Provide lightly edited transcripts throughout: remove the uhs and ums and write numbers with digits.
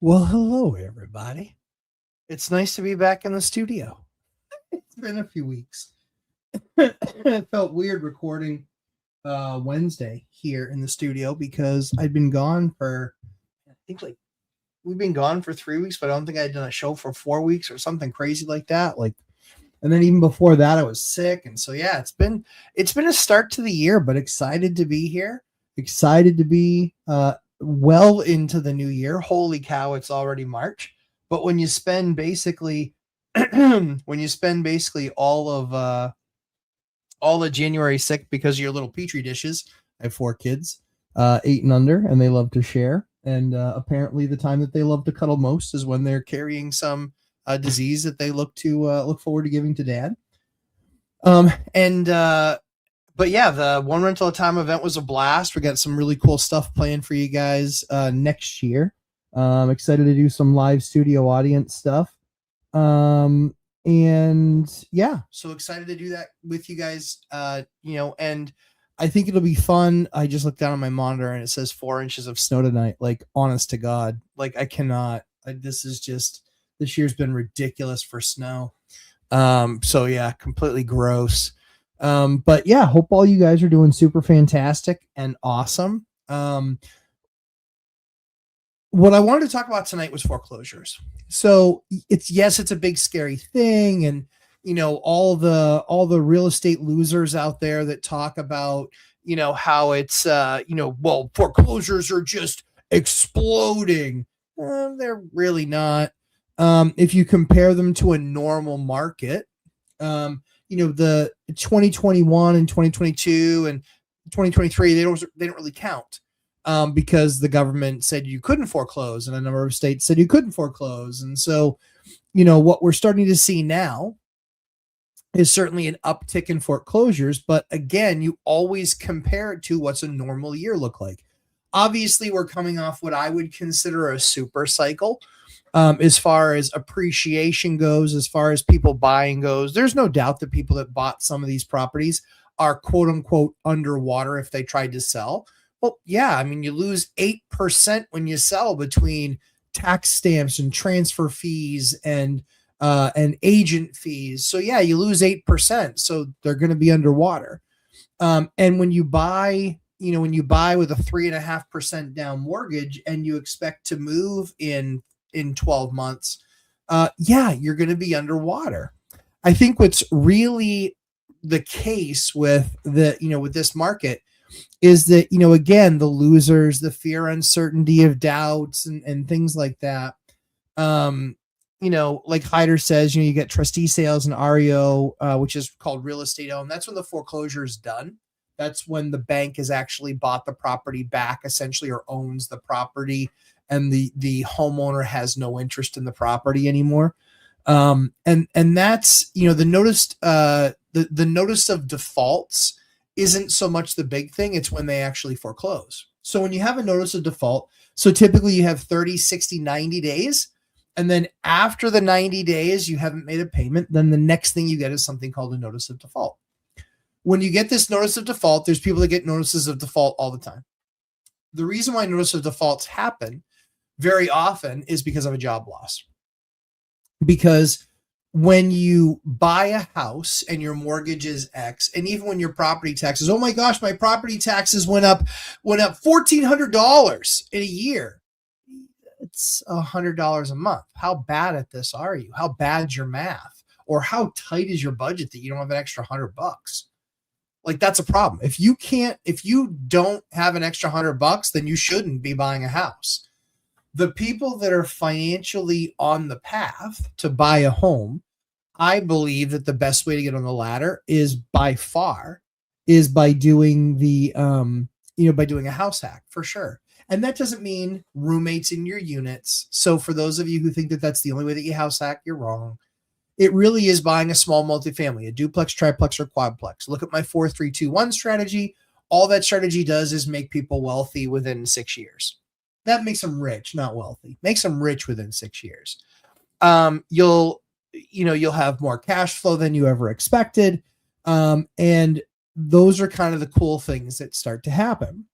Well, hello, everybody. It's nice to be back in the studio. It's been a few weeks. It felt weird recording Wednesday here in the studio because I'd been gone for, I think, like, we've been gone for 3 weeks, but I don't think I'd done a show for 4 weeks or something crazy like that. And then even before that, I was sick. And so, yeah, it's been a start to the year, but excited to be here. Excited to be well into the new year. Holy cow, it's already March. But when you spend basically all of January sick because of your little petri dishes. I have 4 kids, 8 and under, and they love to share. And apparently, the time that they love to cuddle most is when they're carrying some disease that they look forward to giving to dad. And But yeah, the one rental at a time event was a blast. We got some really cool stuff planned for you guys next year. Excited to do some live studio audience stuff. And yeah, so excited to do that with you guys. And I think it'll be fun. I just looked down on my monitor and it says 4 inches of snow tonight. Like, honest to God, like I cannot. This year's been ridiculous for snow. So yeah, completely gross. But yeah, hope all you guys are doing super fantastic and awesome. What I wanted to talk about tonight was foreclosures. So it's a big scary thing, and all the real estate losers out there that talk about how it's well, foreclosures are just exploding. They're really not. If you compare them to a normal market, the 2021 and 2022 and 2023, they don't really count. Because the government said you couldn't foreclose and a number of states said you couldn't foreclose. And so, what we're starting to see now is certainly an uptick in foreclosures. But again, you always compare it to what's a normal year look like. Obviously, we're coming off what I would consider a super cycle. As far as appreciation goes, as far as people buying goes, there's no doubt that people that bought some of these properties are quote unquote underwater if they tried to sell. Well, yeah, I mean, you lose 8% when you sell between tax stamps and transfer fees and agent fees. So yeah, you lose 8%. So they're going to be underwater. And when you buy with a 3.5% down mortgage and you expect to move in 12 months, yeah, you're going to be underwater. I think what's really the case with with this market is that, again, the losers, the fear, uncertainty of doubts and things like that. Like Hyder says, you get trustee sales and REO, which is called real estate owned. That's when the foreclosure is done. That's when the bank has actually bought the property back, essentially, or owns the property, and the homeowner has no interest in the property anymore. And that's, the notice of defaults isn't so much the big thing. It's when they actually foreclose. So when you have a notice of default, so typically you have 30, 60, 90 days. And then after the 90 days, you haven't made a payment. Then the next thing you get is something called a notice of default. When you get this notice of default, there's people that get notices of default all the time. The reason why notice of defaults happen very often is because of a job loss. Because when you buy a house and your mortgage is X, and even when your property taxes, oh my gosh, my property taxes went up $1,400 in a year. It's $100 a month. How bad at this are you? How bad's your math? Or how tight is your budget that you don't have an extra $100? Like, that's a problem. If you don't have an extra $100, then you shouldn't be buying a house. The people that are financially on the path to buy a home, I believe that the best way to get on the ladder is by doing by doing a house hack, for sure. And that doesn't mean roommates in your units. So for those of you who think that that's the only way that you house hack, you're wrong. It really is buying a small multifamily, a duplex, triplex, or quadplex. Look at my 4-3-2-1 strategy. All that strategy does is make people wealthy within 6 years. That makes them rich, not wealthy. Makes them rich within 6 years. You'll have more cash flow than you ever expected. And those are kind of the cool things that start to happen.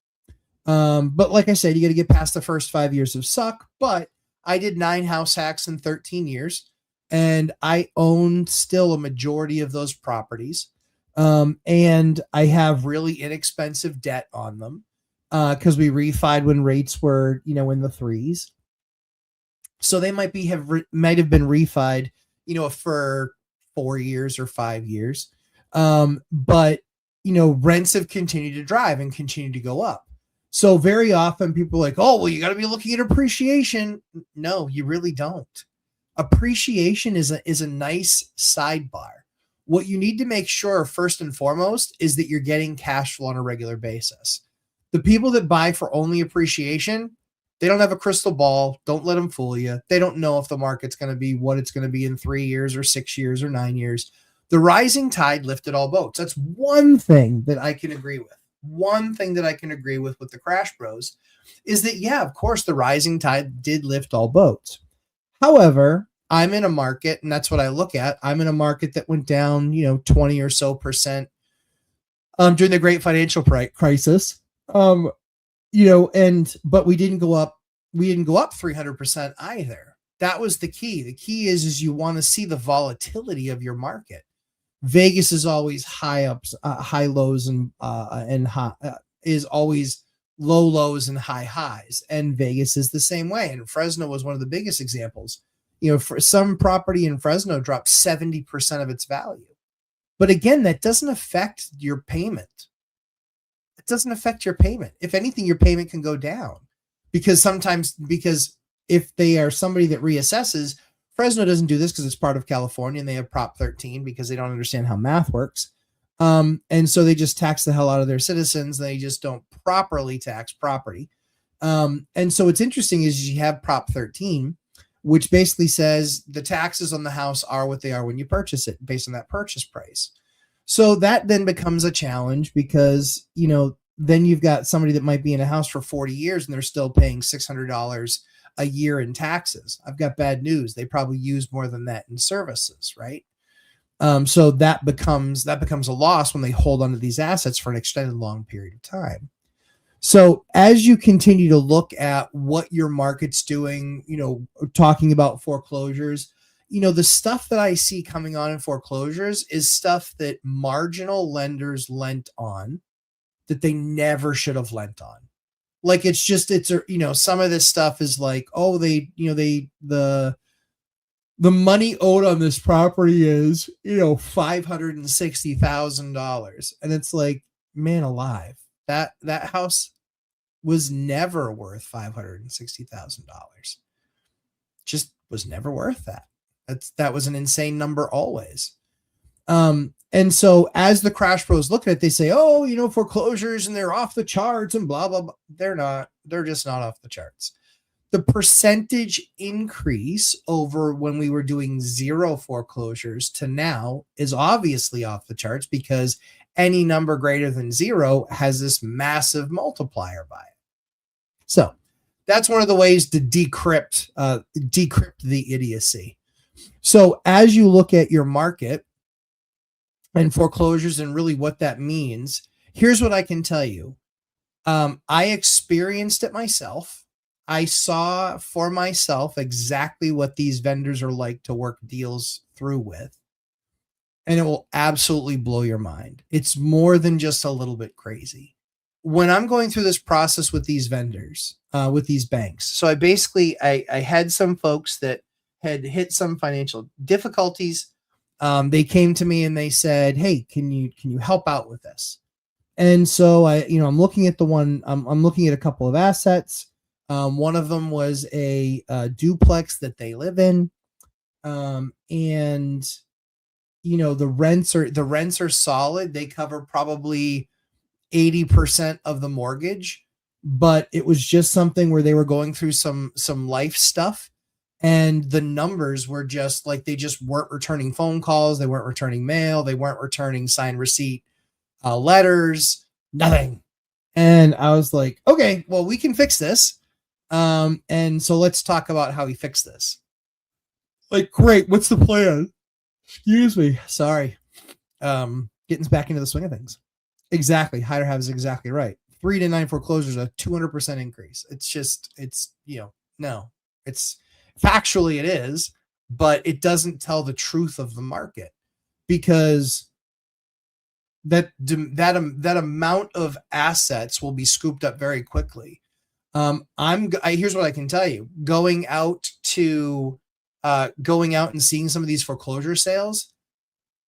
But like I said, you got to get past the first 5 years of suck. But I did 9 house hacks in 13 years, and I own still a majority of those properties. And I have really inexpensive debt on them because we refied when rates were, in the threes. So they might have been refied, for 4 years or 5 years. But rents have continued to drive and continue to go up. So very often people are like, oh, well, you got to be looking at appreciation. No, you really don't. Appreciation is a nice sidebar. What you need to make sure first and foremost is that you're getting cash flow on a regular basis. The people that buy for only appreciation, they don't have a crystal ball. Don't let them fool you. They don't know if the market's going to be what it's going to be in 3 years or 6 years or 9 years. The rising tide lifted all boats. That's one thing that I can agree with. One thing that I can agree with the Crash Bros is that, yeah, of course, the rising tide did lift all boats. However, I'm in a market, and that's what I look at. I'm in a market that went down, 20 or so percent during the great financial crisis. But we didn't go up. We didn't go up 300% either. That was the key. The key is you want to see the volatility of your market. Vegas is always high ups, high lows, and high, is always low lows and high highs. And Vegas is the same way. And Fresno was one of the biggest examples. For some property in Fresno dropped 70% of its value. But again, that doesn't affect your payment. It doesn't affect your payment. If anything, your payment can go down because if they are somebody that reassesses, Fresno doesn't do this because it's part of California and they have Prop 13 because they don't understand how math works. And so they just tax the hell out of their citizens. They just don't properly tax property. And so what's interesting is you have Prop 13, which basically says the taxes on the house are what they are when you purchase it based on that purchase price. So that then becomes a challenge because, then you've got somebody that might be in a house for 40 years and they're still paying $600 a year in taxes. I've got bad news. They probably use more than that in services, right? So that becomes a loss when they hold onto these assets for an extended long period of time. So as you continue to look at what your market's doing, talking about foreclosures, the stuff that I see coming on in foreclosures is stuff that marginal lenders lent on that they never should have lent on. Like some of this stuff is like, oh, the money owed on this property is, $560,000. And it's like, man alive, that house was never worth $560,000. Just was never worth that. That was an insane number always. And so as the Crash Bros look at it, they say, oh, foreclosures and they're off the charts and blah, blah, blah. They're not. They're just not off the charts. The percentage increase over when we were doing zero foreclosures to now is obviously off the charts because any number greater than zero has this massive multiplier by it. So that's one of the ways to decrypt the idiocy. So as you look at your market and foreclosures and really what that means, here's what I can tell you. I experienced it myself. I saw for myself exactly what these vendors are like to work deals through with. And it will absolutely blow your mind. It's more than just a little bit crazy. When I'm going through this process with these vendors, with these banks, so I had some folks that had hit some financial difficulties. They came to me and they said, hey, can you help out with this? And so I'm looking at I'm looking at a couple of assets. One of them was a duplex that they live in. And the rents are solid. They cover probably 80% of the mortgage, but it was just something where they were going through some life stuff. And the numbers were just like, they just weren't returning phone calls. They weren't returning mail. They weren't returning signed receipt letters, nothing. And I was like, okay, well, we can fix this. And so let's talk about how we fix this. Like, great. What's the plan? Excuse me. Sorry. Getting back into the swing of things. Exactly. Hider have is exactly right. 3 to 9 foreclosures, a 200% increase. It's just, no, it's Factually, it is, but it doesn't tell the truth of the market, because that amount of assets will be scooped up very quickly. Here's what I can tell you: going out and seeing some of these foreclosure sales,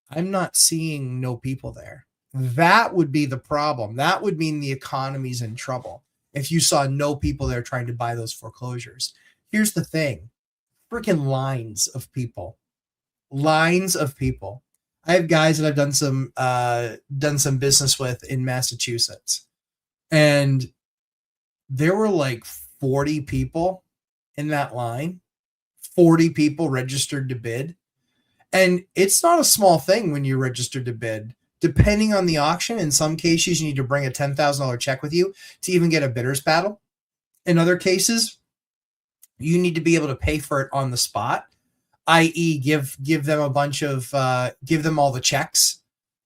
I'm not seeing no people there. That would be the problem. That would mean the economy's in trouble if you saw no people there trying to buy those foreclosures. Here's the thing: freaking lines of people. Lines of people. I have guys that I've done some business with in Massachusetts, and there were like 40 people in that line. 40 people registered to bid. And it's not a small thing when you're registered to bid. Depending on the auction, in some cases, you need to bring a $10,000 check with you to even get a bidder's battle. In other cases, you need to be able to pay for it on the spot, i.e., give them a bunch of give them all the checks.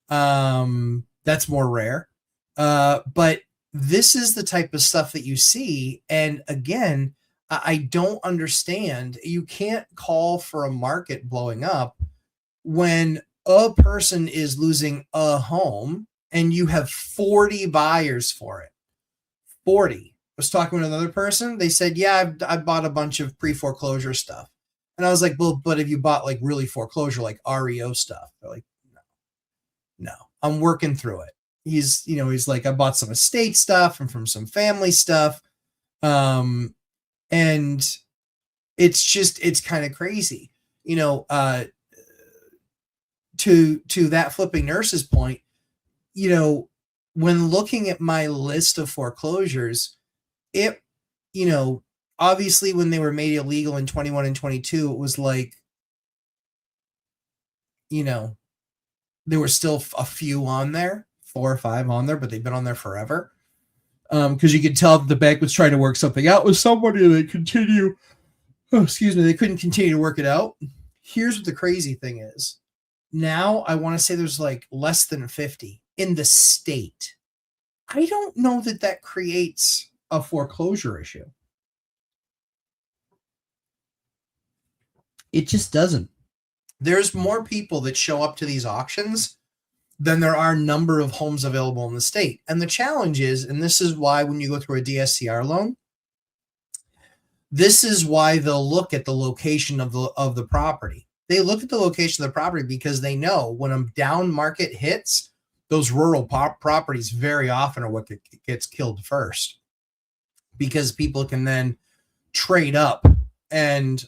That's more rare. But this is the type of stuff that you see. And again, I don't understand. You can't call for a market blowing up when a person is losing a home and you have 40 buyers for it. 40. I was talking with another person. They said, yeah, I've bought a bunch of pre-foreclosure stuff. And I was like, well, but have you bought like really foreclosure, like REO stuff? They're like, no, I'm working through it. He's like, I bought some estate stuff and from some family stuff. And it's kind of crazy, to that flipping nurse's point, when looking at my list of foreclosures, it, obviously when they were made illegal in 21 and 22, it was like, there were still a few on there, 4 or 5 on there, but they've been on there forever. Because you could tell that the bank was trying to work something out with somebody and they couldn't continue to work it out. Here's what the crazy thing is. Now I want to say there's like less than 50 in the state. I don't know that creates a foreclosure issue. It just doesn't. There's more people that show up to these auctions than there are number of homes available in the state. And the challenge is, and this is why when you go through a DSCR loan, this is why they'll look at the location of the property. They look at the location of the property because they know when a down market hits, those rural properties very often are what gets killed first, because people can then trade up,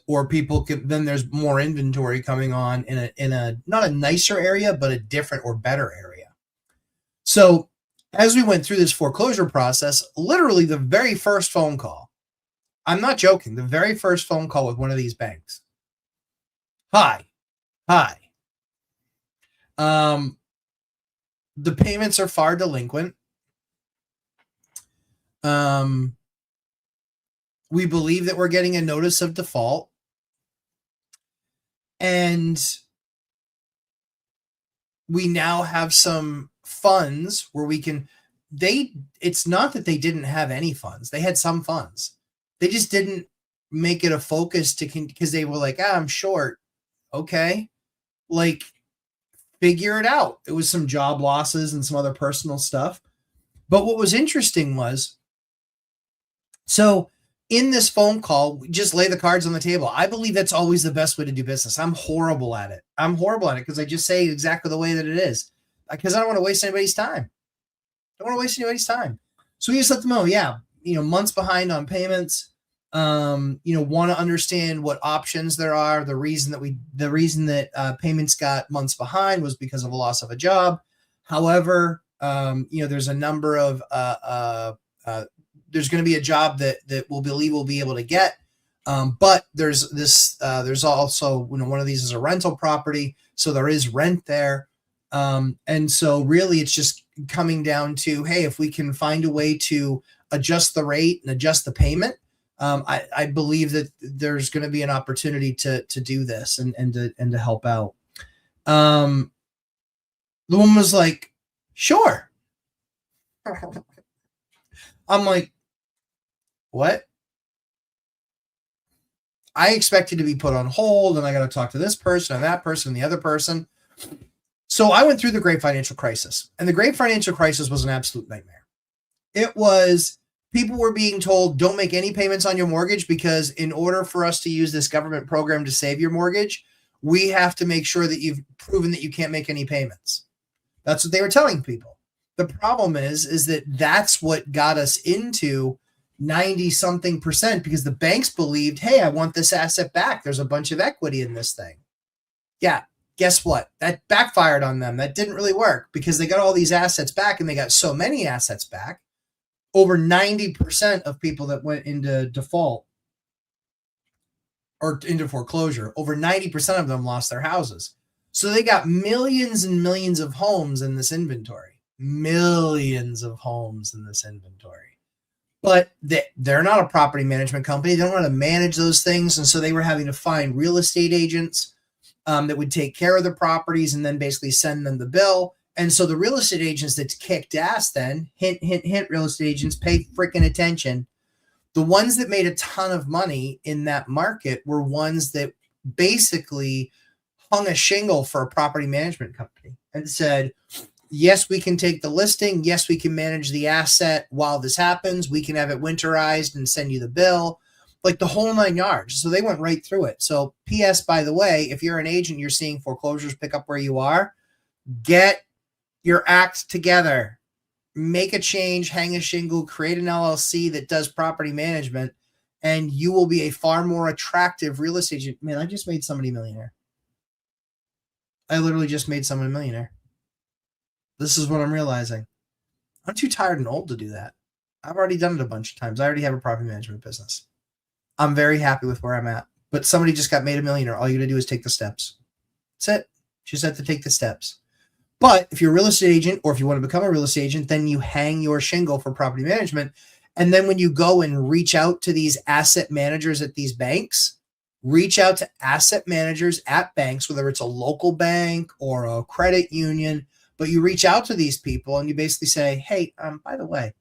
or people can, then there's more inventory coming on in a not a nicer area, but a different or better area. So as we went through this foreclosure process, literally the very first phone call, I'm not joking, the very first phone call with one of these banks. Hi. The payments are far delinquent. We believe that we're getting a notice of default. And we now have some funds where we can, it's not that they didn't have any funds. They had some funds. They just didn't make it a focus because they were like, I'm short. Okay. Like, figure it out. It was some job losses and some other personal stuff. But what was interesting was, so in this phone call, we just lay the cards on the table. I believe that's always the best way to do business. I'm horrible at it because I just say exactly the way that it is, because I don't want to waste anybody's time. So we just let them know, months behind on payments. Want to understand what options there are. The reason that payments got months behind was because of a loss of a job. However, there's a number of there's going to be a job that we'll believe we'll be able to get. But there's also, one of these is a rental property, so there is rent there. And so really it's just coming down to, hey, if we can find a way to adjust the rate and adjust the payment, I believe that there's going to be an opportunity to do this and to help out. The woman was like, sure. I'm like, what? I expected to be put on hold, and I got to talk to this person and that person and the other person. So I went through the great financial crisis, and the great financial crisis was an absolute nightmare. It was, people were being told, don't make any payments on your mortgage, because in order for us to use this government program to save your mortgage, we have to make sure that you've proven that you can't make any payments. That's what they were telling people. The problem is that that's what got us into 90 something percent, because the banks believed, hey, I want this asset back. There's a bunch of equity in this thing. Yeah. Guess what? That backfired on them. That didn't really work, because they got all these assets back, and they got so many assets back. Over 90% of people that went into default or into foreclosure, over 90% of them lost their houses. So they got millions and millions of homes in this inventory. Millions of homes in this inventory. But they're not a property management company. They don't want to manage those things. And so they were having to find real estate agents that would take care of the properties and then basically send them the bill. And so the real estate agents that kicked ass then, hint, hint, hint, real estate agents, pay freaking attention. The ones that made a ton of money in that market were ones that basically hung a shingle for a property management company and said, yes, we can take the listing. Yes, we can manage the asset while this happens. We can have it winterized and send you the bill, like the whole 9 yards. So they went right through it. So PS, by the way, if you're an agent, you're seeing foreclosures pick up where you are, get your act together, make a change, hang a shingle, create an LLC that does property management, and you will be a far more attractive real estate agent. Man, I just made somebody a millionaire. I literally just made someone a millionaire. This is what I'm realizing. I'm too tired and old to do that. I've already done it a bunch of times. I already have a property management business. I'm very happy with where I'm at. But somebody just got made a millionaire. All you got to do is take the steps. That's it. Just have to take the steps. But if you're a real estate agent, or if you want to become a real estate agent, then you hang your shingle for property management. And then when you go and reach out to these asset managers at these banks, reach out to asset managers at banks, whether it's a local bank or a credit union, but you reach out to these people and you basically say, hey, by the way,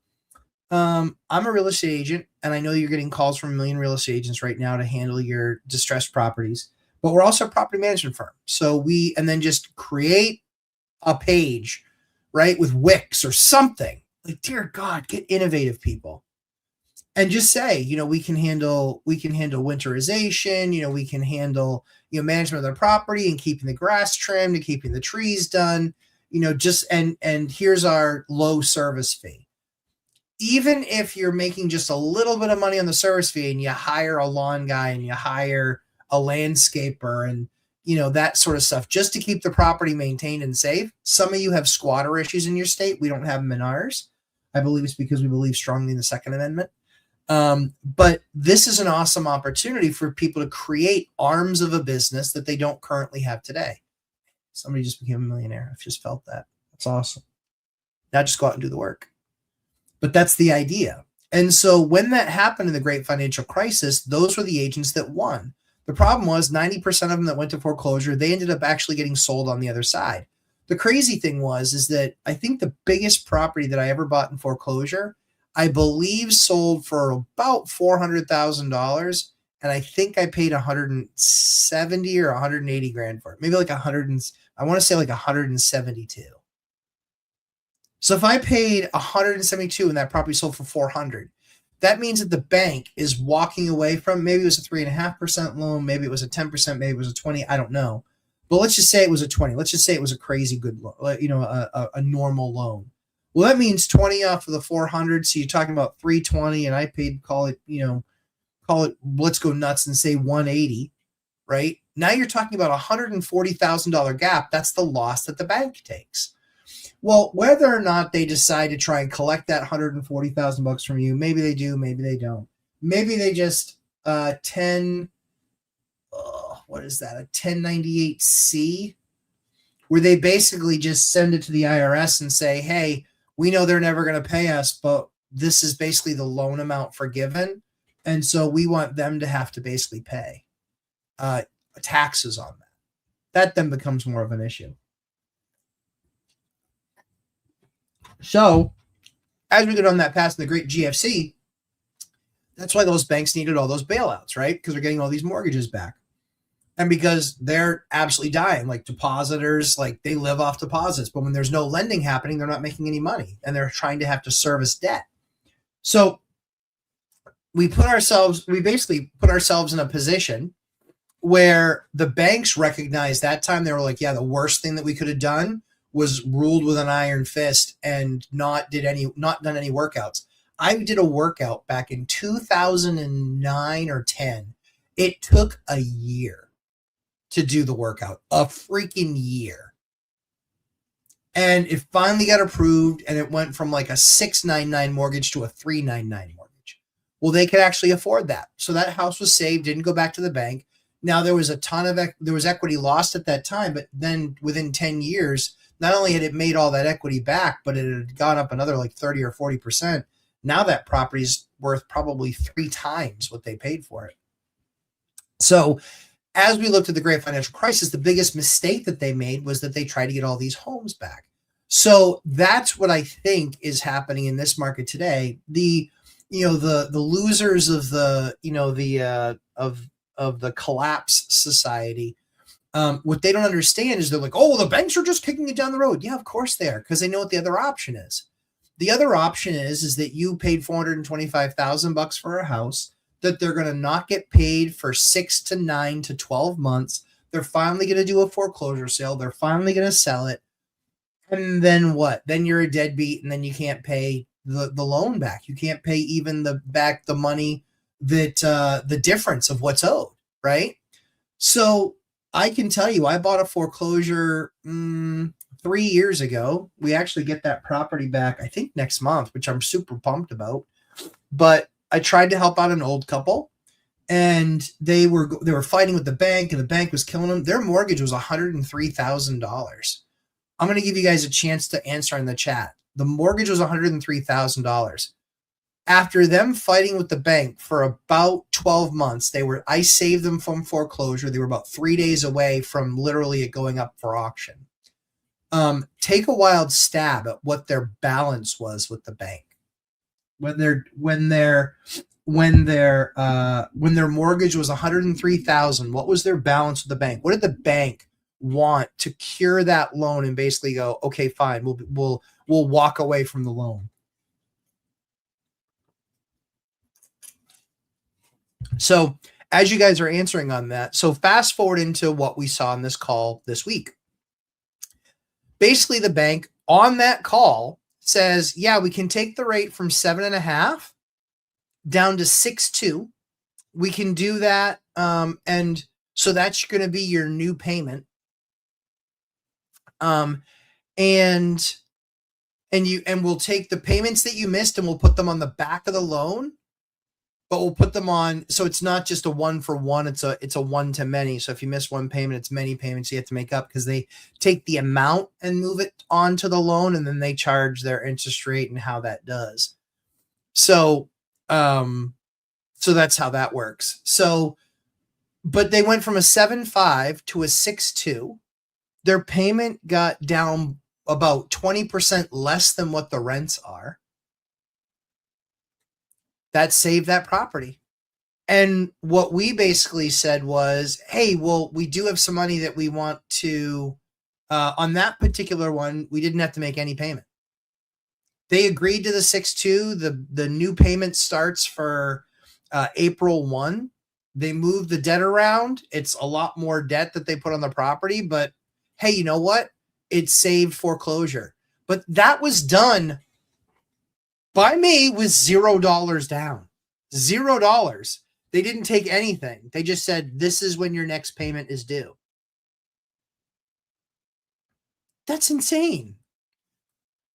I'm a real estate agent, and I know you're getting calls from a million real estate agents right now to handle your distressed properties, but we're also a property management firm. So and then just create a page, right, with Wix or something. Like, dear God, get innovative, people. And just say, we can handle winterization, we can handle, management of the property and keeping the grass trimmed and keeping the trees done, and here's our low service fee. Even if you're making just a little bit of money on the service fee, and you hire a lawn guy and you hire a landscaper and that sort of stuff, just to keep the property maintained and safe. Some of you have squatter issues in your state. We don't have them in ours. I believe it's because we believe strongly in the Second Amendment. But this is an awesome opportunity for people to create arms of a business that they don't currently have today. Somebody just became a millionaire. I've just felt that. That's awesome. Now just go out and do the work. But that's the idea. And so when that happened in the great financial crisis, those were the agents that won. The problem was 90% of them that went to foreclosure, they ended up actually getting sold on the other side. The crazy thing is that I think the biggest property that I ever bought in foreclosure, I believe sold for about $400,000. And I think I paid 170 or 180 grand for it. Maybe like I want to say like 172. So if I paid 172 and that property sold for 400, that means that the bank is walking away from, maybe it was a 3.5% loan, maybe it was a 10%, maybe it was a 20, I don't know. But let's just say it was a 20. Let's just say it was a crazy good loan, a normal loan. Well, that means 20 off of the 400. So you're talking about 320, and I paid, call it, let's go nuts and say 180, right? Now you're talking about $140,000 gap. That's the loss that the bank takes. Well, whether or not they decide to try and collect that $140,000 from you, maybe they do, maybe they don't. Maybe they just what is that? A 1098-C, where they basically just send it to the IRS and say, hey, we know they're never going to pay us, but this is basically the loan amount forgiven. And so we want them to have to basically pay taxes on that. That then becomes more of an issue. So as we get on that past the great GFC, That's why those banks needed all those bailouts, right? Because they're getting all these mortgages back. And because they're absolutely dying, like depositors, like they live off deposits. But when there's no lending happening, they're not making any money and they're trying to have to service debt. So we basically put ourselves in a position where the banks recognized that time. They were like, yeah, the worst thing that we could have done was ruled with an iron fist and not done any workouts. I did a workout back in 2009 or 10. It took a year to do the workout, a freaking year. And it finally got approved, and it went from like a 699 mortgage to a 399 mortgage. Well, they could actually afford that. So that house was saved, didn't go back to the bank. Now there was equity lost at that time, but then within 10 years, not only had it made all that equity back, but it had gone up another like 30 or 40%. Now that property's worth probably 3 times what they paid for it. So as we looked at the great financial crisis, the biggest mistake that they made was that they tried to get all these homes back. So that's what I think is happening in this market today. The losers of the collapse society, what they don't understand is they're like, oh, the banks are just kicking it down the road. Yeah, of course they are, because they know what the other option is. The other option is that you paid $425,000 for a house that they're going to not get paid for 6 to 9 to 12 months. They're finally going to do a foreclosure sale. They're finally going to sell it. And then what? Then you're a deadbeat, and then you can't pay the loan back. You can't pay even the money that the difference of what's owed, right? So I can tell you, I bought a foreclosure 3 years ago. We actually get that property back, I think, next month, which I'm super pumped about. But I tried to help out an old couple, and they were fighting with the bank, and the bank was killing them. Their mortgage was $103,000. I'm going to give you guys a chance to answer in the chat. The mortgage was $103,000. After them fighting with the bank for about 12 months, I saved them from foreclosure. They were about 3 days away from literally it going up for auction. Take a wild stab at what their balance was with the bank. When their mortgage was $103,000, what was their balance with the bank? What did the bank want to cure that loan and basically go, okay, fine, we'll walk away from the loan? So as you guys are answering on that, so fast forward into what we saw in this call this week. Basically, the bank on that call says, yeah, we can take the rate from 7.5 down to 6.2. We can do that. And so that's going to be your new payment. And we'll take the payments that you missed and we'll put them on the back of the loan, but we'll put them on. So it's not just a 1-for-1. It's a one-to-many. So if you miss one payment, it's many payments you have to make up, because they take the amount and move it onto the loan, and then they charge their interest rate and how that does. So that's how that works. So, but they went from a 7.5 to a 6.2. Their payment got down about 20% less than what the rents are. That saved that property. And what we basically said was, hey, well, we do have some money that we want to, on that particular one, we didn't have to make any payment. They agreed to the 6.2. The new payment starts for April 1. They moved the debt around. It's a lot more debt that they put on the property, but hey, you know what? It saved foreclosure. But that was done by me with $0 down. $0. They didn't take anything. They just said, this is when your next payment is due. That's insane.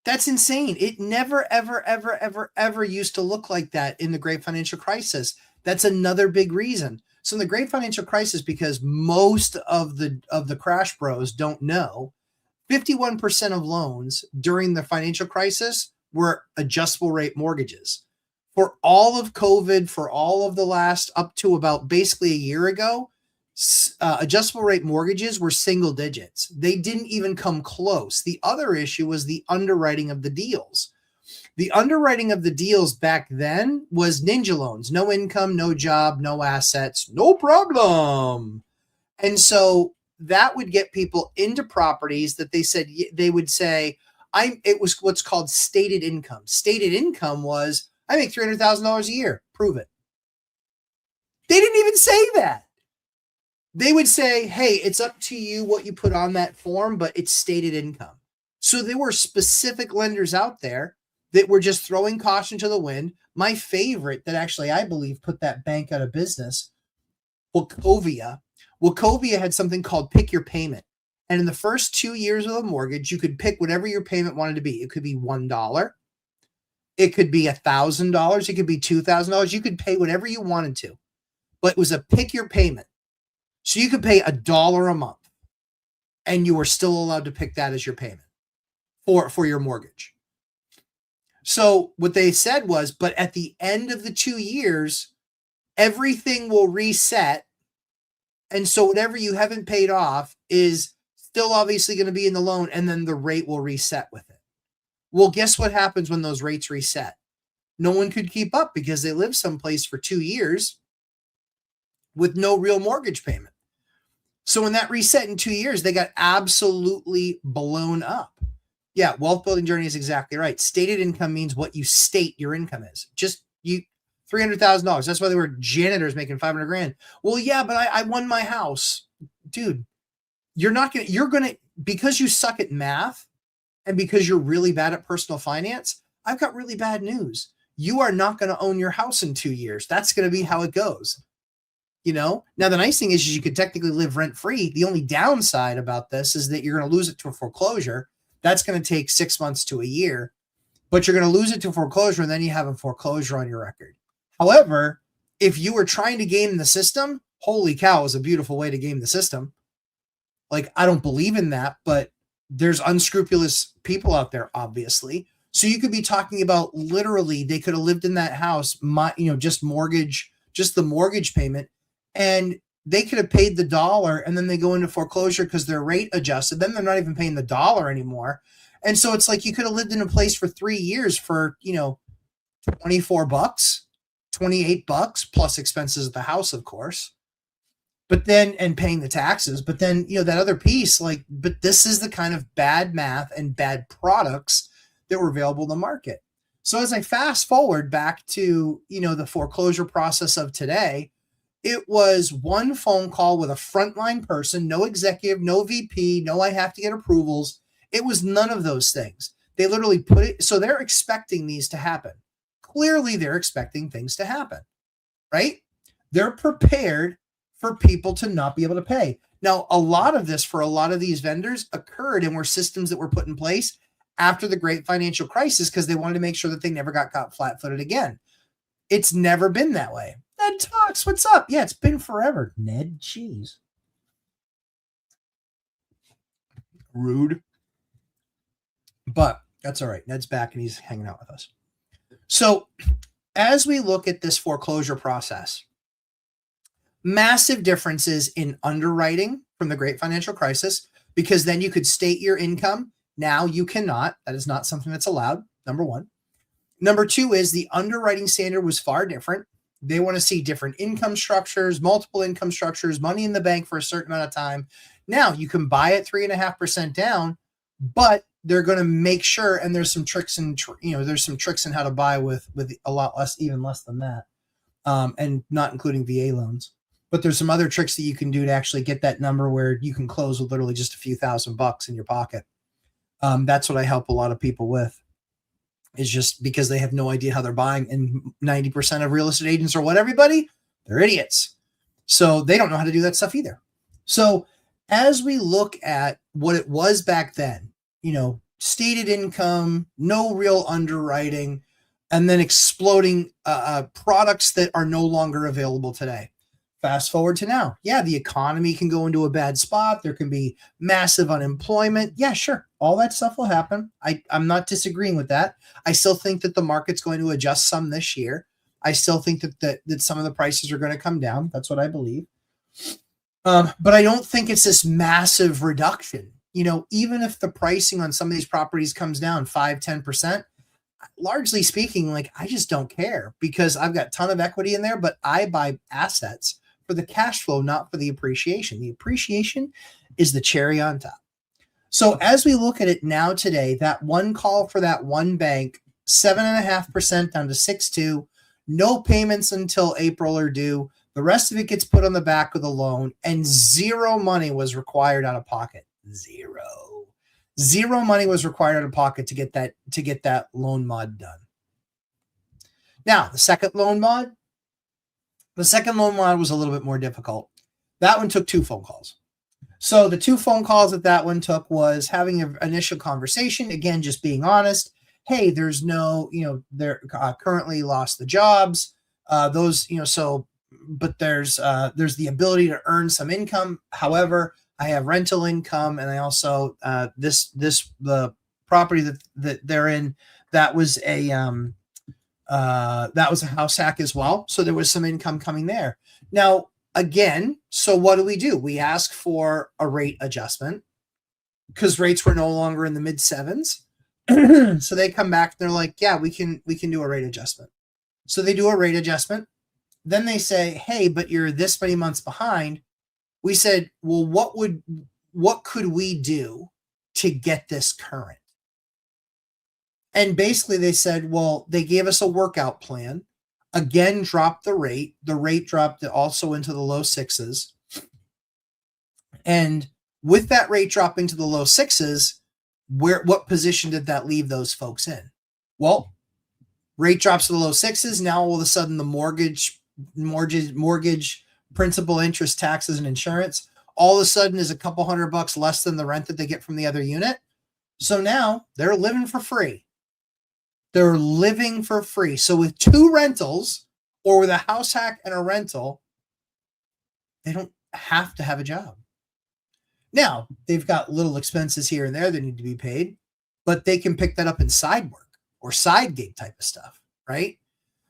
That's insane. It never, ever, ever, ever, ever used to look like that in the Great Financial Crisis. That's another big reason. So in the Great Financial Crisis, because most of the crash bros don't know, 51% of loans during the financial crisis were adjustable rate mortgages. For all of COVID, for all of the last up to about basically a year ago, adjustable rate mortgages were single digits. They didn't even come close. The other issue was the underwriting of the deals. The underwriting of the deals back then was ninja loans, no income, no job, no assets, no problem. And so that would get people into properties that they would say, it was what's called stated income. Stated income was, I make $300,000 a year. Prove it. They didn't even say that. They would say, hey, it's up to you what you put on that form, but it's stated income. So there were specific lenders out there that were just throwing caution to the wind. My favorite that actually I believe put that bank out of business, Wachovia. Wachovia had something called pick your payment. And in the first 2 years of a mortgage, you could pick whatever your payment wanted to be. It could be $1. It could be $1,000. It could be $2,000. You could pay whatever you wanted to. But it was a pick your payment. So you could pay $1 a month and you were still allowed to pick that as your payment for your mortgage. So what they said was, but at the end of the 2 years, everything will reset. And so whatever you haven't paid off is still obviously going to be in the loan, and then the rate will reset with it. Well, guess what happens when those rates reset? No one could keep up because they lived someplace for 2 years with no real mortgage payment. So when that reset in 2 years, they got absolutely blown up. Yeah, wealth building journey is exactly right. Stated income means what you state your income is. Just you $300,000. That's why they were janitors making $500,000. Well, yeah, but I won my house. Dude, you're gonna because you suck at math and because you're really bad at personal finance, I've got really bad news. You are not going to own your house in 2 years. That's going to be how it goes. Now the nice thing is you could technically live rent free. The only downside about this is that you're going to lose it to a foreclosure. That's going to take 6 months to a year, but you're going to lose it to foreclosure and then you have a foreclosure on your record. However, if you were trying to game the system, holy cow, is a beautiful way to game the system. Like, I don't believe in that, but there's unscrupulous people out there, obviously. So you could be talking about literally they could have lived in that house, just the mortgage payment, and they could have paid the dollar and then they go into foreclosure because their rate adjusted. Then they're not even paying the dollar anymore. And so it's like you could have lived in a place for 3 years for, $24, $28 plus expenses of the house, of course. But then, and paying the taxes, but then, that other piece, but this is the kind of bad math and bad products that were available in the market. So as I fast forward back to, the foreclosure process of today, it was one phone call with a frontline person, no executive, no VP, no, I have to get approvals. It was none of those things. They literally put it, so they're expecting these to happen. Clearly they're expecting things to happen, right? They're prepared for people to not be able to pay. Now, a lot of this for a lot of these vendors occurred and were systems that were put in place after the great financial crisis because they wanted to make sure that they never got caught flat-footed again. It's never been that way. Ned Talks, what's up? Yeah, it's been forever. Ned, jeez. Rude. But that's all right. Ned's back and he's hanging out with us. So as we look at this foreclosure process, massive differences in underwriting from the great financial crisis, because then you could state your income. Now you cannot. That is not something that's allowed, number one. Number two is the underwriting standard was far different. They want to see different income structures, multiple income structures, money in the bank for a certain amount of time. Now you can buy at 3.5% down, but they're going to make sure, and there's some tricks in how to buy with a lot less, even less than that, and not including VA loans. But there's some other tricks that you can do to actually get that number where you can close with literally just a few $1,000s in your pocket. That's what I help a lot of people with, is just because they have no idea how they're buying. And 90% of real estate agents are what, everybody? They're idiots. So they don't know how to do that stuff either. So as we look at what it was back then, stated income, no real underwriting, and then exploding products that are no longer available today. Fast forward to now. Yeah, the economy can go into a bad spot. There can be massive unemployment. Yeah, sure. All that stuff will happen. I'm not disagreeing with that. I still think that the market's going to adjust some this year. I still think that some of the prices are going to come down. That's what I believe. But I don't think it's this massive reduction. Even if the pricing on some of these properties comes down 5-10%, largely speaking, like I just don't care because I've got a ton of equity in there, but I buy assets for the cash flow, not for the appreciation. The appreciation is the cherry on top. So as we look at it now today, that one call for that one bank, 7.5% down to 6.2, no payments until April are due. The rest of it gets put on the back of the loan, and zero money was required out of pocket. Zero money was required out of pocket to get that loan mod done. Now, the second loan mod was a little bit more difficult. That one took 2 phone calls. So the 2 phone calls that one took was having an initial conversation, again, just being honest. Hey, there's no, they're currently lost the jobs. But there's the ability to earn some income. However, I have rental income, and I also the property that they're in, that was a house hack as well. So there was some income coming there. Now, again, so what do? We ask for a rate adjustment because rates were no longer in the mid 7s. So they come back and they're like, yeah, we can do a rate adjustment. So they do a rate adjustment. Then they say, hey, but you're this many months behind. We said, well, what could we do to get this current? And basically they said, well, they gave us a workout plan, again, dropped the rate. The rate dropped also into the low 6s. And with that rate dropping to the low 6s, what position did that leave those folks in? Well, rate drops to the low 6s. Now all of a sudden the mortgage, principal, interest, taxes, and insurance all of a sudden is a couple $100 less than the rent that they get from the other unit. So now they're living for free. So with 2 rentals, or with a house hack and a rental, they don't have to have a job. Now, they've got little expenses here and there that need to be paid, but they can pick that up in side work or side gig type of stuff, right?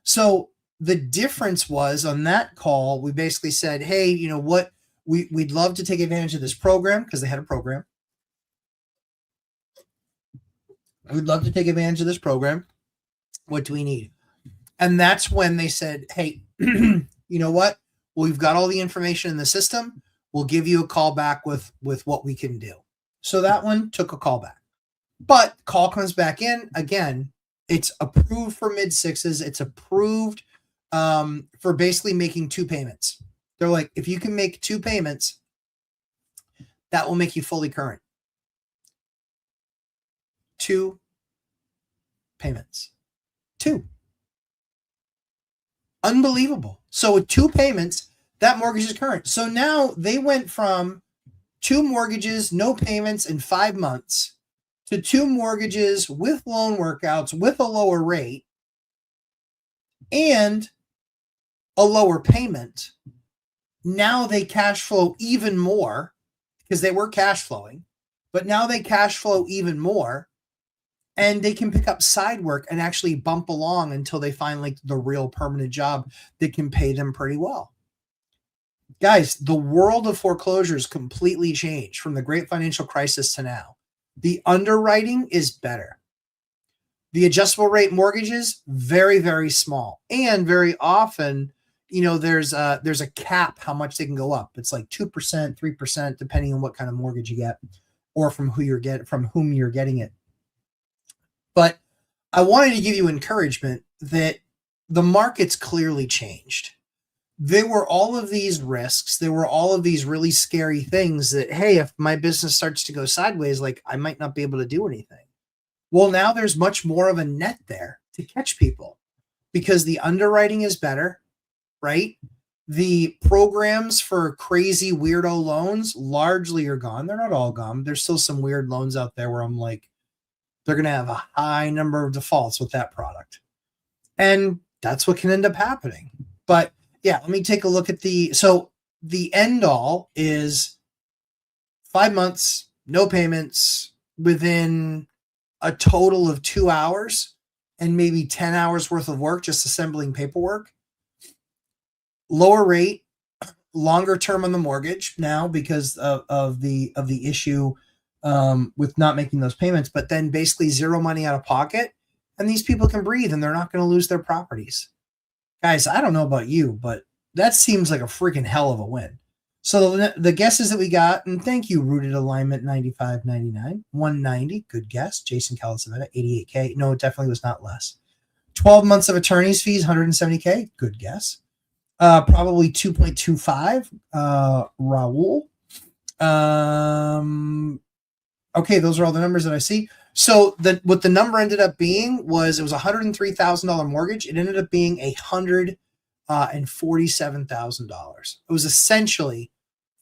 So the difference was on that call, we basically said, hey, you know what? We'd love to take advantage of this program because they had a program. We'd love to take advantage of this program. What do we need? And that's when they said, hey, you know what? Well, we've got all the information in the system. We'll give you a call back with what we can do. So that one took a call back. But call comes back in. Again, it's approved for mid 6s. It's approved for basically making 2 payments. They're like, if you can make 2 payments, that will make you fully current. 2 payments. 2. Unbelievable. So with 2 payments, that mortgage is current. So now they went from 2 mortgages, no payments in 5 months, to 2 mortgages with loan workouts with a lower rate and a lower payment. Now they cash flow even more because they were cash flowing, but now they cash flow even more, and they can pick up side work and actually bump along until they find like the real permanent job that can pay them pretty well. Guys, the world of foreclosures completely changed from the great financial crisis to now. The underwriting is better. The adjustable rate mortgages, very, very small. And very often, there's a cap how much they can go up. It's like 2%, 3%, depending on what kind of mortgage you get or from whom you're getting it. But I wanted to give you encouragement that the market's clearly changed. There were all of these risks. There were all of these really scary things that, hey, if my business starts to go sideways, like I might not be able to do anything. Well, now there's much more of a net there to catch people because the underwriting is better, right? The programs for crazy weirdo loans largely are gone. They're not all gone. There's still some weird loans out there where I'm like, they're going to have a high number of defaults with that product. And that's what can end up happening. But yeah, let me take a look at the end all is 5 months, no payments within a total of 2 hours and maybe 10 hours worth of work, just assembling paperwork. Lower rate, longer term on the mortgage now because of the issue with not making those payments, but then basically zero money out of pocket. and these people can breathe and they're not going to lose their properties. Guys, I don't know about you, but that seems like a freaking hell of a win. So the guesses that we got, and thank you, Rooted Alignment 95.99, 190, good guess. Jason Calasavetta, 88K. No, it definitely was not less. 12 months of attorney's fees, 170K, good guess. Probably 2.25, Raul. Okay, those are all the numbers that I see. So what the number ended up being was it was $103,000 mortgage. It ended up being $147,000. It was essentially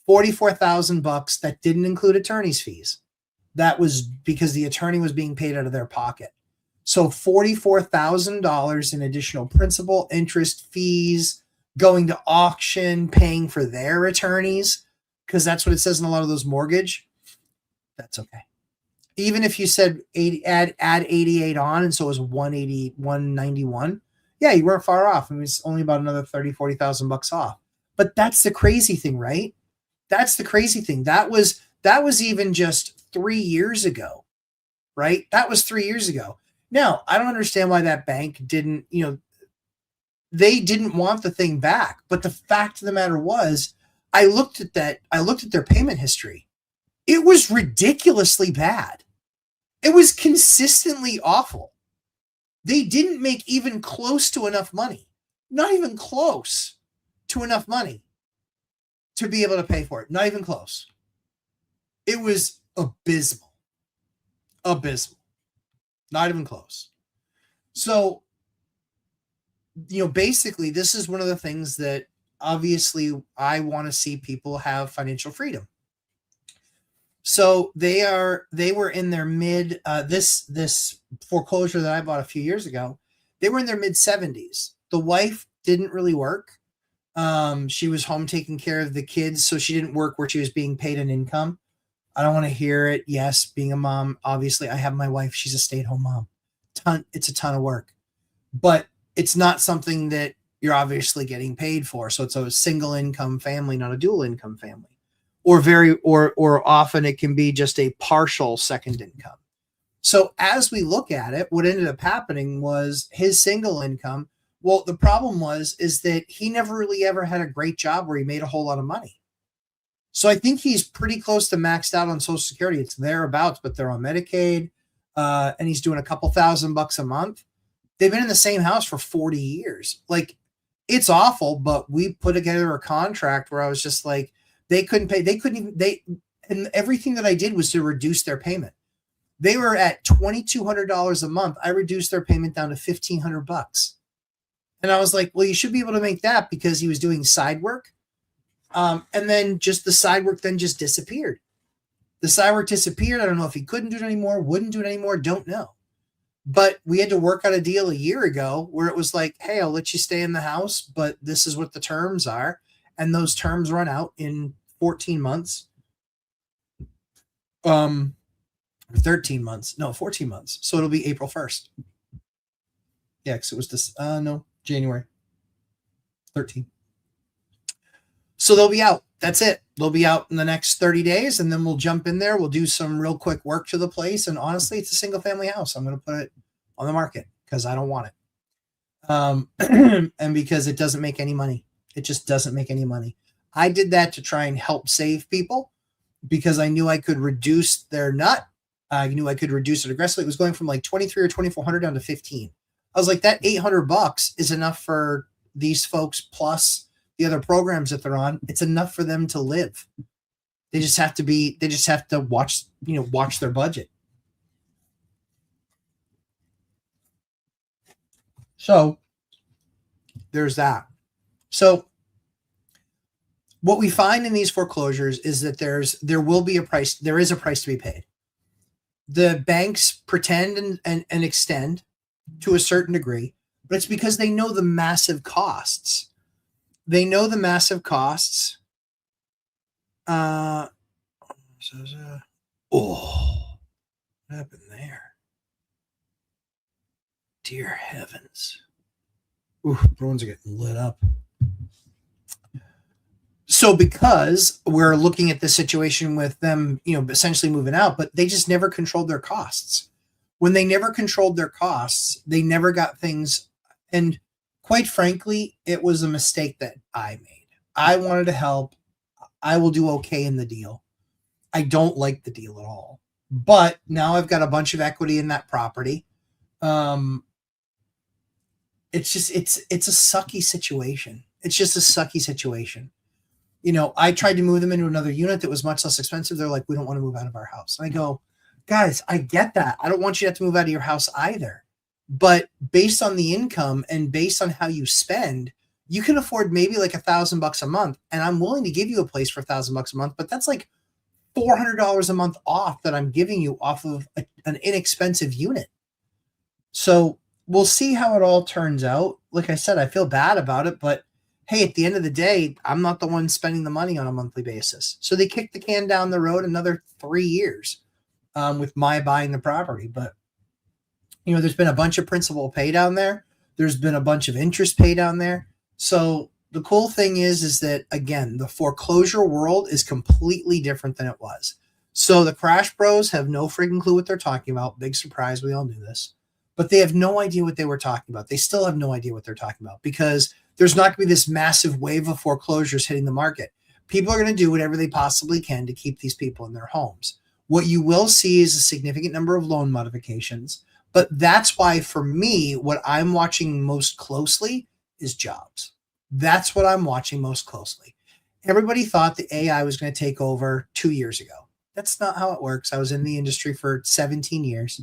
$44,000 that didn't include attorney's fees. That was because the attorney was being paid out of their pocket. So $44,000 in additional principal, interest, fees, going to auction, paying for their attorneys, because that's what it says in a lot of those mortgage. That's okay. Even if you said add 88 on, and so it was 180, 191, yeah, you weren't far off. I mean, it's only about another 30, 40,000 bucks off. But that's the crazy thing, right? That's the crazy thing. That was even just 3 years ago, right? That was 3 years ago. Now, I don't understand why that bank didn't, they didn't want the thing back. But the fact of the matter was, I looked at their payment history. It was ridiculously bad. It was consistently awful. They didn't make even close to enough money, not even close to enough money to be able to pay for it. Not even close. It was abysmal. Abysmal. Not even close. So, basically, this is one of the things that obviously I want to see people have financial freedom. So they were in their mid, this foreclosure that I bought a few years ago, they were in their mid 70s. The wife didn't really work. She was home taking care of the kids, so she didn't work where she was being paid an income. I don't want to hear it. Yes, being a mom, obviously I have my wife. She's a stay-at-home mom. It's a ton of work, but it's not something that you're obviously getting paid for. So it's a single income family, not a dual income family. Or often it can be just a partial second income. So as we look at it, what ended up happening was his single income. Well, the problem is that he never really ever had a great job where he made a whole lot of money. So I think he's pretty close to maxed out on Social Security. It's thereabouts, but they're on Medicaid, and he's doing a couple $1,000 a month. They've been in the same house for 40 years. Like, it's awful, but we put together a contract where I was just like, they couldn't pay. And everything that I did was to reduce their payment. They were at $2,200 a month. I reduced their payment down to $1,500. And I was like, well, you should be able to make that, because he was doing side work. And then just the side work then just disappeared. The side work disappeared. I don't know if he couldn't do it anymore, wouldn't do it anymore. Don't know. But we had to work out a deal a year ago where it was like, hey, I'll let you stay in the house, but this is what the terms are. And those terms run out in 14 months. 13 months. No, 14 months. So it'll be April 1st. Yeah, because it was this, January 13. So they'll be out. That's it. They'll be out in the next 30 days, and then we'll jump in there. We'll do some real quick work to the place. And honestly, it's a single family house. I'm going to put it on the market because I don't want it. And because it doesn't make any money. It just doesn't make any money. I did that to try and help save people because I knew I could reduce their nut. I knew I could reduce it aggressively. It was going from like 23 or 2,400 down to 15. I was like, that $800 is enough for these folks plus the other programs that they're on. It's enough for them to live. They just have to watch their budget. So there's that. So what we find in these foreclosures is that there is a price to be paid. The banks pretend and extend to a certain degree, but it's because they know the massive costs. They know the massive costs. What happened there? Dear heavens. Ooh, drones are getting lit up. So because we're looking at the situation with them, essentially moving out, but they just never controlled their costs. when they never controlled their costs, they never got things. And quite frankly, it was a mistake that I made. I wanted to help. I will do okay in the deal. I don't like the deal at all. But now I've got a bunch of equity in that property. It's just it's a sucky situation. It's just a sucky situation. I tried to move them into another unit that was much less expensive. They're like, we don't want to move out of our house. And I go, guys, I get that. I don't want you to have to move out of your house either. But based on the income and based on how you spend, you can afford maybe like $1,000 a month. And I'm willing to give you a place for $1,000 a month, but that's like $400 a month off that I'm giving you off of an inexpensive unit. So we'll see how it all turns out. Like I said, I feel bad about it, but hey, at the end of the day, I'm not the one spending the money on a monthly basis. So they kicked the can down the road another 3 years with my buying the property. But, there's been a bunch of principal pay down there. There's been a bunch of interest pay down there. So the cool thing is that, again, the foreclosure world is completely different than it was. So the Crash Bros have no freaking clue what they're talking about. Big surprise. We all knew this. But they have no idea what they were talking about. They still have no idea what they're talking about because there's not going to be this massive wave of foreclosures hitting the market. People are going to do whatever they possibly can to keep these people in their homes. What you will see is a significant number of loan modifications. But that's why, for me, what I'm watching most closely is jobs. That's what I'm watching most closely. Everybody thought the AI was going to take over 2 years ago. That's not how it works. I was in the industry for 17 years.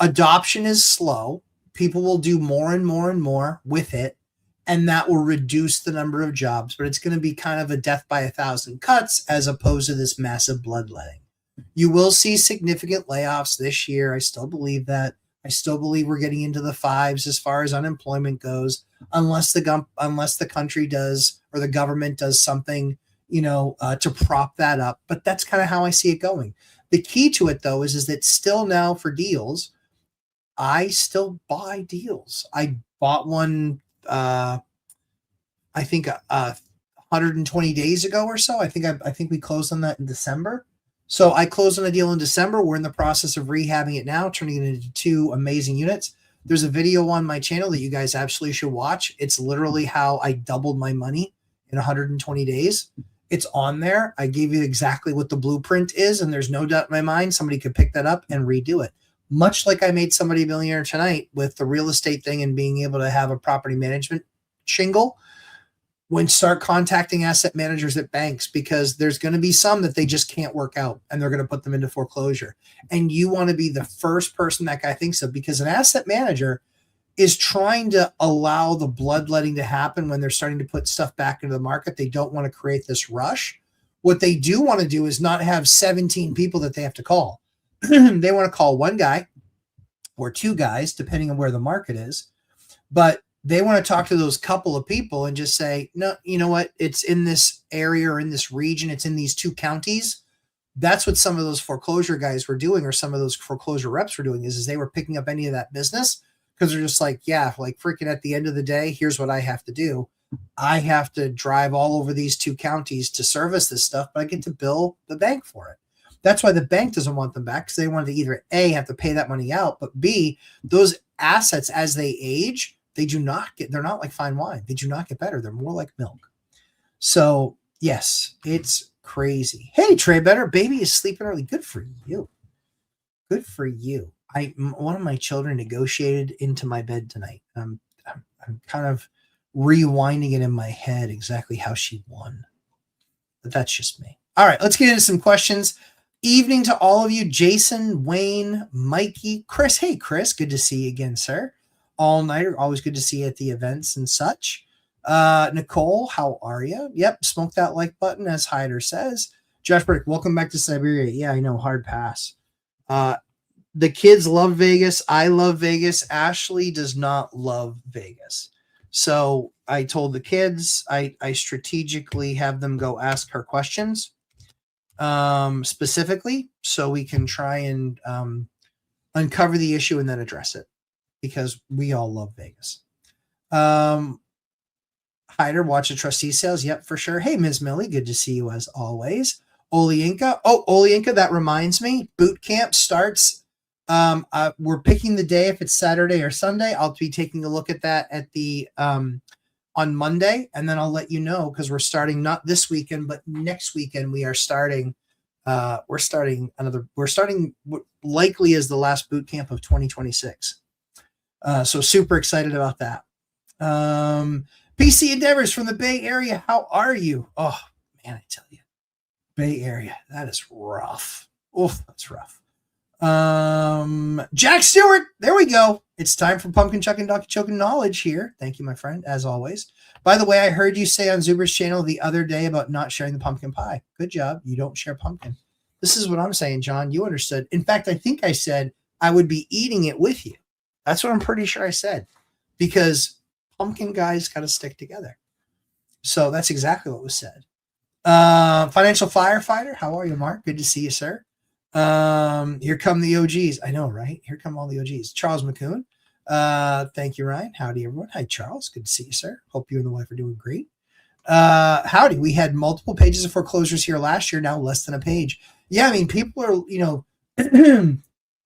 Adoption is slow. People will do more and more and more with it, and that will reduce the number of jobs. But it's going to be kind of a death by 1,000 cuts as opposed to this massive bloodletting. You will see significant layoffs this year. I still believe that. I still believe we're getting into the fives as far as unemployment goes, unless the country does or the government does something, to prop that up. But that's kind of how I see it going. The key to it, though, is that still now for deals, I still buy deals. I bought one, I think 120 days ago or so. I think we closed on that in December. So I closed on a deal in December. We're in the process of rehabbing it now, turning it into 2 amazing units. There's a video on my channel that you guys absolutely should watch. It's literally how I doubled my money in 120 days. It's on there. I gave you exactly what the blueprint is, and there's no doubt in my mind somebody could pick that up and redo it. Much like I made somebody a millionaire tonight with the real estate thing and being able to have a property management shingle. When start contacting asset managers at banks, because there's going to be some that they just can't work out and they're going to put them into foreclosure. And you want to be the first person that guy thinks of, because an asset manager is trying to allow the bloodletting to happen when they're starting to put stuff back into the market. They don't want to create this rush. What they do want to do is not have 17 people that they have to call. They want to call one guy or 2 guys, depending on where the market is. But they want to talk to those couple of people and just say, no, you know what? It's in this area or in this region. It's in these 2 counties. That's what some of those foreclosure guys were doing, or some of those foreclosure reps were doing, is they were picking up any of that business because they're just like, yeah, like freaking at the end of the day, here's what I have to do. I have to drive all over these 2 counties to service this stuff, but I get to bill the bank for it. That's why the bank doesn't want them back, because they want to either A, have to pay that money out, but B, those assets as they age, they're not like fine wine. They do not get better. They're more like milk. So yes, it's crazy. Hey, Trey Better, baby is sleeping early. Good for you. Good for you. One of my children negotiated into my bed tonight. I'm kind of rewinding it in my head exactly how she won. But that's just me. All right, let's get into some questions. Evening to all of you. Jason, Wayne, Mikey, Chris. Hey, Chris, good to see you again, sir. All nighter, always good to see you at the events and such. Nicole, how are you? Yep, smoke that like button, as Hyder says. Josh Brick, welcome back to Siberia. Yeah, I know, hard pass. The kids love Vegas. I love Vegas. Ashley does not love Vegas. So I told the kids, I strategically have them go ask her questions specifically, so we can try and uncover the issue and then address it, because we all love Vegas. Hyder, watch the trustee sales. Yep, for sure. Hey, Ms. Millie, good to see you as always. Oliinka. Oh, Oliinka, that reminds me. Boot camp starts We're picking the day if it's Saturday or Sunday. I'll be taking a look at that at the on Monday, and then I'll let you know, because we're starting not this weekend, but next weekend. We are starting. We're starting what likely is the last boot camp of 2026. So super excited about that. PC Endeavors from the Bay Area. How are you? Oh man, I tell you, Bay Area, that is rough. Oof, that's rough. Jack Stewart, there we go. It's time for Pumpkin Chuck and Donkey Choking Knowledge here. Thank you, my friend, as always. By the way, I heard you say on Zuber's channel the other day about not sharing the pumpkin pie. Good job. You don't share pumpkin. This is what I'm saying, John. You understood. In fact, I think I said I would be eating it with you. That's what I'm pretty sure I said, because pumpkin guys got to stick together. So that's exactly what was said. Financial Firefighter, how are you, Mark? Good to see you, sir. Here come the OGs. I know, right? Here come all the OGs. Charles McCoon. Thank you, Ryan. Howdy, everyone. Hi, Charles. Good to see you, sir. Hope you and the wife are doing great. Howdy. We had multiple pages of foreclosures here last year, now less than a page. Yeah, I mean, people are,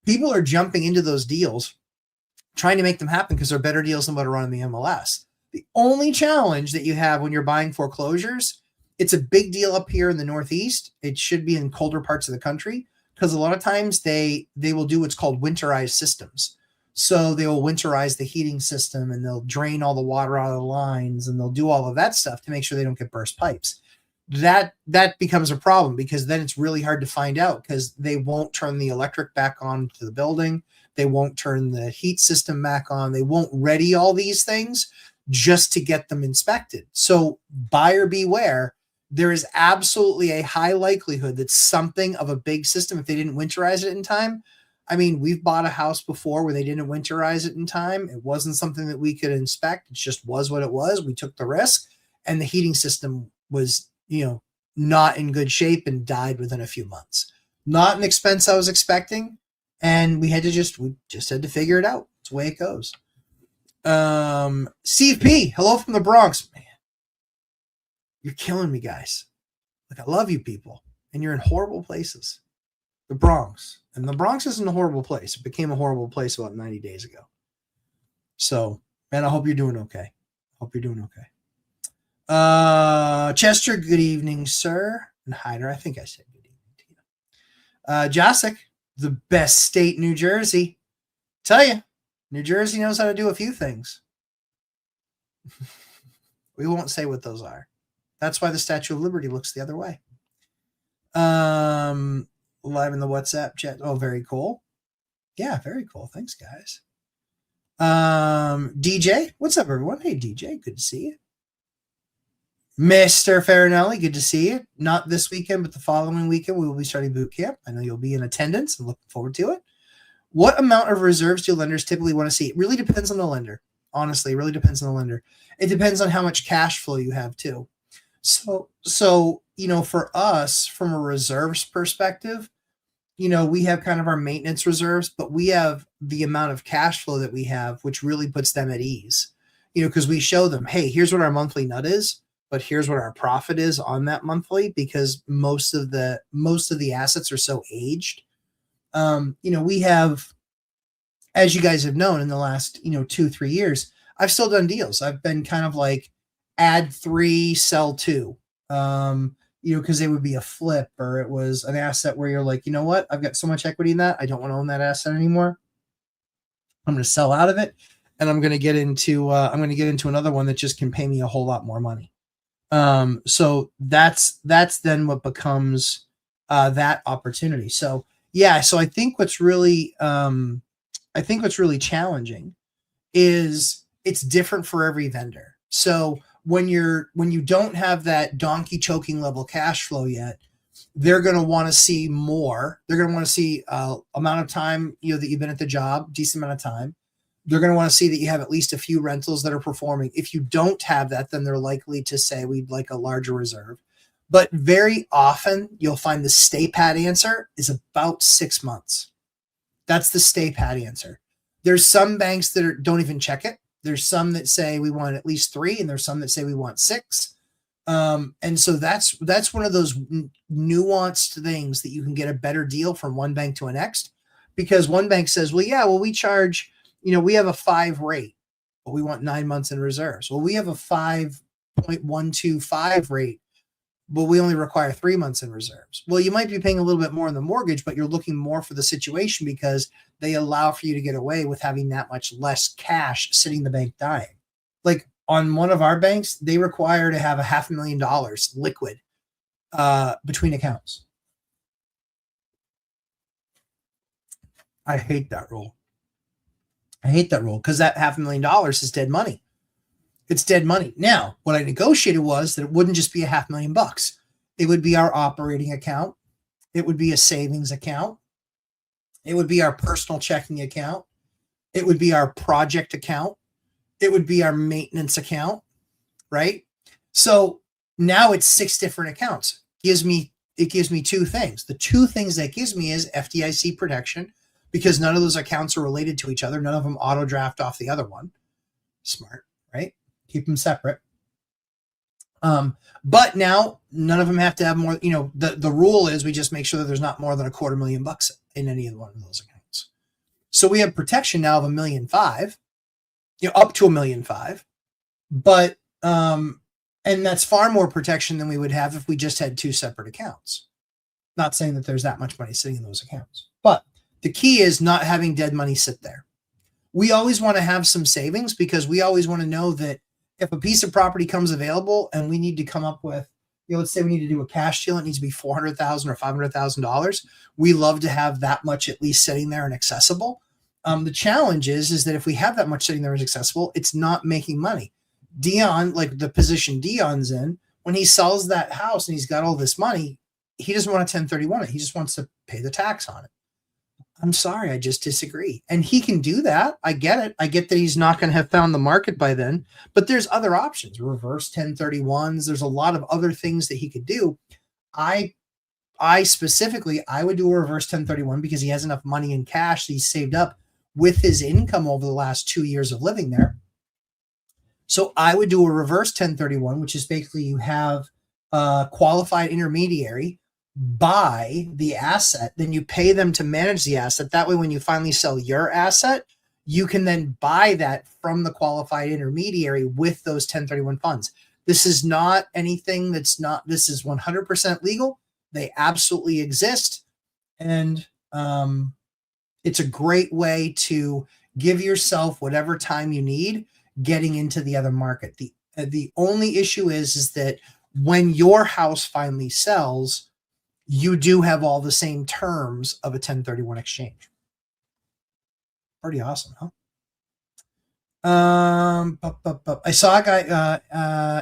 people are jumping into those deals, trying to make them happen because they're better deals than what are run in the MLS. The only challenge that you have when you're buying foreclosures, it's a big deal up here in the Northeast. It should be in colder parts of the country, because a lot of times they will do what's called winterized systems. So they will winterize the heating system, and they'll drain all the water out of the lines, and they'll do all of that stuff to make sure they don't get burst pipes. That becomes a problem, because then it's really hard to find out, because they won't turn the electric back on to the building. They won't turn the heat system back on. They won't ready all these things just to get them inspected. So buyer beware. There is absolutely a high likelihood that something of a big system, if they didn't winterize it in time. I mean, we've bought a house before where they didn't winterize it in time. It wasn't something that we could inspect. It just was what it was. We took the risk, and the heating system was, not in good shape and died within a few months. Not an expense I was expecting. And we just had to figure it out. It's the way it goes. Steve P, hello from the Bronx. Man, you're killing me, guys. Like, I love you people, and you're in horrible places. The Bronx. And the Bronx isn't a horrible place. It became a horrible place about 90 days ago. So, man, I hope you're doing okay. Chester, good evening, sir. And Hyder, I think I said good evening to you. Jacek, the best state, New Jersey. Tell you, New Jersey knows how to do a few things. We won't say what those are. That's why the Statue of Liberty looks the other way. Live in the WhatsApp chat. Oh, very cool. Yeah, very cool. Thanks, guys. DJ, what's up, everyone? Hey, DJ, good to see you. Mr. Farinelli, good to see you. Not this weekend, but the following weekend, we will be starting boot camp. I know you'll be in attendance. I'm looking forward to it. What amount of reserves do lenders typically want to see? It really depends on the lender. Honestly, it really depends on the lender. It depends on how much cash flow you have, too. So for us, from a reserves perspective, we have kind of our maintenance reserves, but we have the amount of cash flow that we have, which really puts them at ease, because we show them, hey, here's what our monthly nut is, but here's what our profit is on that monthly, because most of the assets are so aged. We have, as you guys have known in the last, 2-3 years, I've still done deals. I've been kind of like add 3, sell 2, because it would be a flip, or it was an asset where you're like, you know what? I've got so much equity in that. I don't want to own that asset anymore. I'm going to sell out of it, and I'm going to get into another one that just can pay me a whole lot more money. So that's then what becomes that opportunity. So yeah, so I think what's really challenging is it's different for every vendor. So when you don't have that donkey choking level cash flow yet, they're going to want to see more. They're going to want to see amount of time that you've been at the job, decent amount of time. They're going to want to see that you have at least a few rentals that are performing. If you don't have that, then they're likely to say we'd like a larger reserve. But very often you'll find the stay pat answer is about 6 months. That's the stay pat answer. There's some banks that don't even check it. There's some that say we want at least 3, and there's some that say we want 6. And so that's one of those nuanced things that you can get a better deal from one bank to the next. because one bank says, well, yeah, well, we charge, we have a 5 rate, but we want 9 months in reserves. Well, we have a 5.125 rate, but we only require 3 months in reserves. Well, you might be paying a little bit more on the mortgage, but you're looking more for the situation because they allow for you to get away with having that much less cash sitting in the bank dying. Like on one of our banks, they require to have $500,000 liquid between accounts. I hate that rule. Because that $500,000 is dead money. It's dead money. Now, what I negotiated was that it wouldn't just be $500,000. It would be our operating account. It would be a savings account. It would be our personal checking account. It would be our project account. It would be our maintenance account, right? So now it's 6 different accounts. It gives me 2 things. The 2 things that gives me is FDIC protection, because none of those accounts are related to each other. None of them auto draft off the other one. Smart, right? Keep them separate. But now none of them have to have more, the rule is we just make sure that there's not more than $250,000 in any of one of those accounts. So we have protection now of $1.5 million, up to $1.5 million. But, and that's far more protection than we would have if we just had 2 separate accounts. Not saying that there's that much money sitting in those accounts, but the key is not having dead money sit there. We always want to have some savings because we always want to know that if a piece of property comes available and we need to come up with, let's say we need to do a cash deal, it needs to be $400,000 or $500,000. We love to have that much at least sitting there and accessible. The challenge is that if we have that much sitting there and accessible, it's not making money. Dion, like the position Dion's in, when he sells that house and he's got all this money, he doesn't want to 1031 it. He just wants to pay the tax on it. I'm sorry, I just disagree. And he can do that. I get it. I get that he's not going to have found the market by then, but there's other options, reverse 1031s. There's a lot of other things that he could do. I specifically, I would do a reverse 1031 because he has enough money in cash that he's saved up with his income over the last 2 years of living there. So I would do a reverse 1031, which is basically you have a qualified intermediary buy the asset, then you pay them to manage the asset. That way, when you finally sell your asset, you can then buy that from the qualified intermediary with those 1031 funds. This is not anything this is 100% legal. They absolutely exist. And it's a great way to give yourself whatever time you need getting into the other market. The only issue is that when your house finally sells, you do have all the same terms of a 1031 exchange. Pretty awesome, huh? I saw a guy,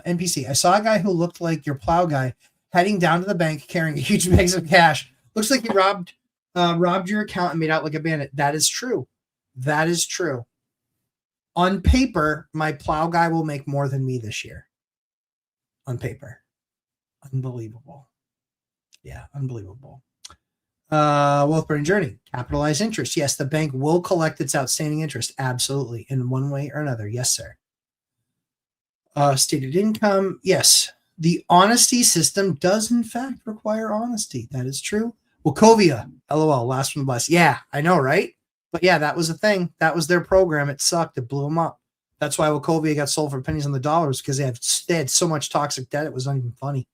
NPC. I saw a guy who looked like your plow guy heading down to the bank carrying a huge bags of cash. Looks like he robbed your account and made out like a bandit. That is true. That is true. On paper, my plow guy will make more than me this year. On paper. Unbelievable. Yeah, unbelievable. Wealth Building Journey, capitalized interest. Yes, the bank will collect its outstanding interest. Absolutely. In one way or another. Yes, sir. Stated income. Yes. The honesty system does in fact require honesty. That is true. Wachovia. LOL. Last from the bus. Yeah, I know, right? But yeah, that was a thing. That was their program. It sucked. It blew them up. That's why Wachovia got sold for pennies on the dollars, because they had so much toxic debt. It was not even funny.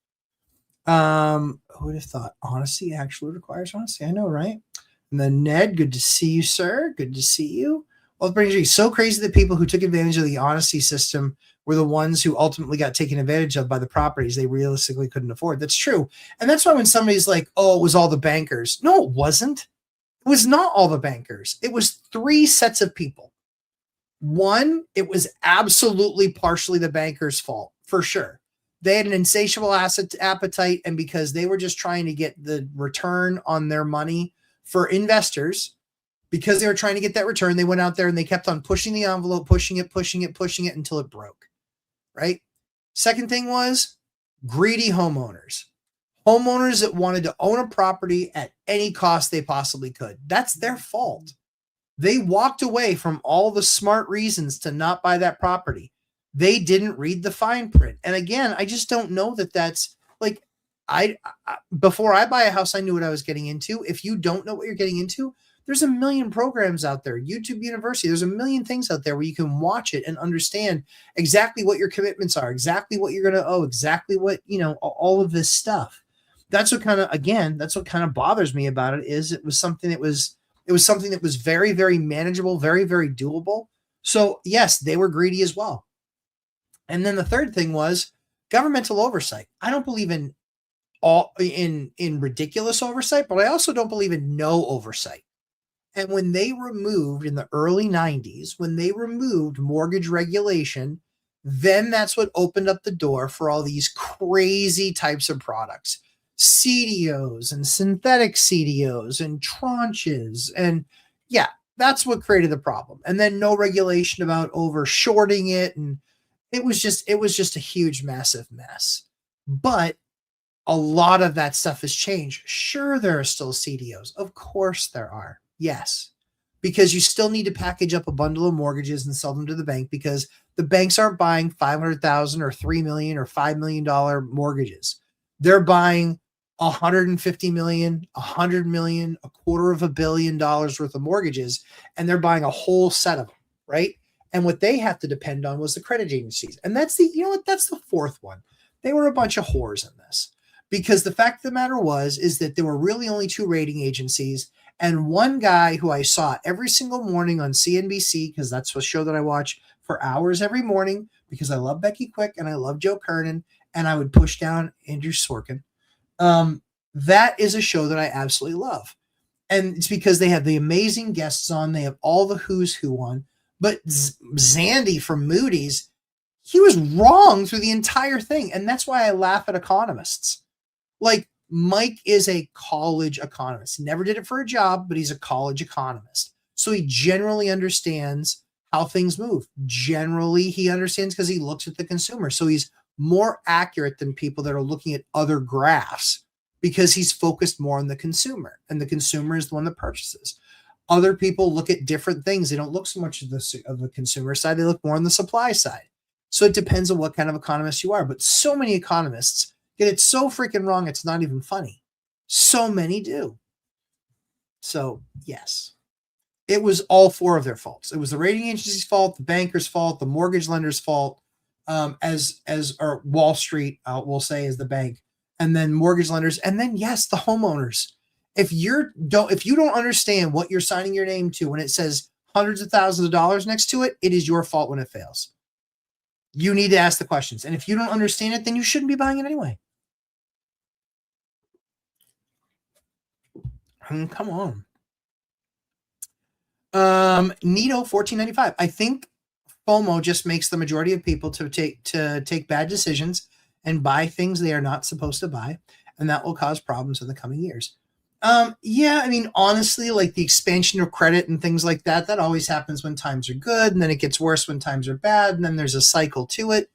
Who would have thought honesty actually requires honesty? I know, right? And then Ned, good to see you, sir. Good to see you. Well, it brings you so crazy that people who took advantage of the honesty system were the ones who ultimately got taken advantage of by the properties they realistically couldn't afford. That's true. And that's why when somebody's like, oh, it was all the bankers. No, it wasn't. It was not all the bankers. It was 3 sets of people. One, it was absolutely partially the bankers' fault, for sure. They had an insatiable asset appetite, and because they were just trying to get the return on their money for investors, because they were trying to get that return, they went out there and they kept on pushing the envelope, pushing it until it broke, right? Second thing was greedy homeowners. Homeowners that wanted to own a property at any cost they possibly could. That's their fault. They walked away from all the smart reasons to not buy that property. They didn't read the fine print. And again, I just don't know that that's like, before I buy a house, I knew what I was getting into. If you don't know what you're getting into, There's a million programs out there, YouTube University. There's a million things out there where you can watch it and understand exactly what your commitments are, exactly what you're going to owe, exactly what, all of this stuff. That's what kind of, again, that's what kind of bothers me about it is it was something that was very, very manageable, very, very doable. So yes, they were greedy as well. And then the third thing was governmental oversight. I don't believe in ridiculous oversight, but I also don't believe in no oversight. And when they removed in the early 90s, when they removed mortgage regulation, then that's what opened up the door for all these crazy types of products, CDOs and synthetic CDOs and tranches. And yeah, that's what created the problem. And then no regulation about over shorting it. And it was just a huge, massive mess. But a lot of that stuff has changed. Sure, there are still CDOs. Of course there are. Yes, because you still need to package up a bundle of mortgages and sell them to the bank because the banks aren't buying $500,000 or $3 million or $5 million mortgages. They're buying $150 million, $100 million, $250 million worth of mortgages, and they're buying a whole set of them, right? And what they have to depend on was the credit agencies. And that's that's the fourth one. They were a bunch of whores in this because the fact of the matter is that there were really only two rating agencies and one guy who I saw every single morning on CNBC, because that's a show that I watch for hours every morning because I love Becky Quick and I love Joe Kernan and I would push down Andrew Sorkin. That is a show that I absolutely love. And it's because they have the amazing guests on. They have all the who's who on. But Zandy from Moody's, he was wrong through the entire thing. And that's why I laugh at economists. Like, Mike is a college economist. He never did it for a job, but he's a college economist. So he generally understands how things move. Generally, he understands because he looks at the consumer. So he's more accurate than people that are looking at other graphs because he's focused more on the consumer. And the consumer is the one that purchases. Other people look at different things. They don't look so much at the consumer side. They look more on the supply side. So it depends on what kind of economist you are. But so many economists get it so freaking wrong, it's not even funny. So many do. So, yes. It was all four of their faults. It was the rating agency's fault, the banker's fault, the mortgage lender's fault, or Wall Street, we'll say, is the bank, and then mortgage lenders, and then, yes, the homeowners. If you don't understand what you're signing your name to when it says hundreds of thousands of dollars next to it, it is your fault when it fails. You need to ask the questions. And if you don't understand it, then you shouldn't be buying it anyway. Come on. Nito 1495. I think FOMO just makes the majority of people to take bad decisions and buy things they are not supposed to buy, and that will cause problems in the coming years. Yeah, I mean, honestly, like the expansion of credit and things like that always happens when times are good, and then it gets worse when times are bad, and then there's a cycle to it.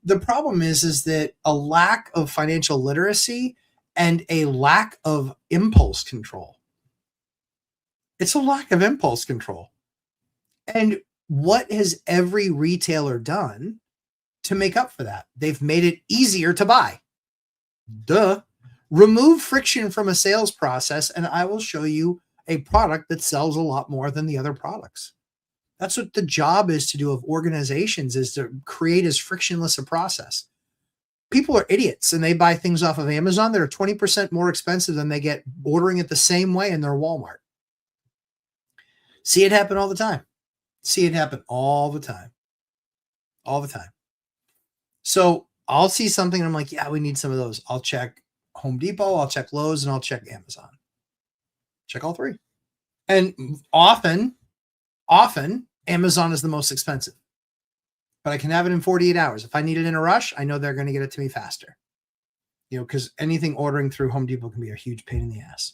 The problem is that a lack of financial literacy and a lack of impulse control. It's a lack of impulse control. And what has every retailer done to make up for that? They've made it easier to buy. Duh. Remove friction from a sales process, and I will show you a product that sells a lot more than the other products. That's what the job is to do of organizations, is to create as frictionless a process. People are idiots, and they buy things off of Amazon that are 20% more expensive than they get ordering it the same way in their Walmart. See it happen all the time. See it happen all the time. All the time. So I'll see something and I'm like, yeah, we need some of those. I'll check Home Depot, I'll check Lowe's, and I'll check Amazon. Check all three. And often Amazon is the most expensive. But I can have it in 48 hours. If I need it in a rush, I know they're going to get it to me faster. Because anything ordering through Home Depot can be a huge pain in the ass.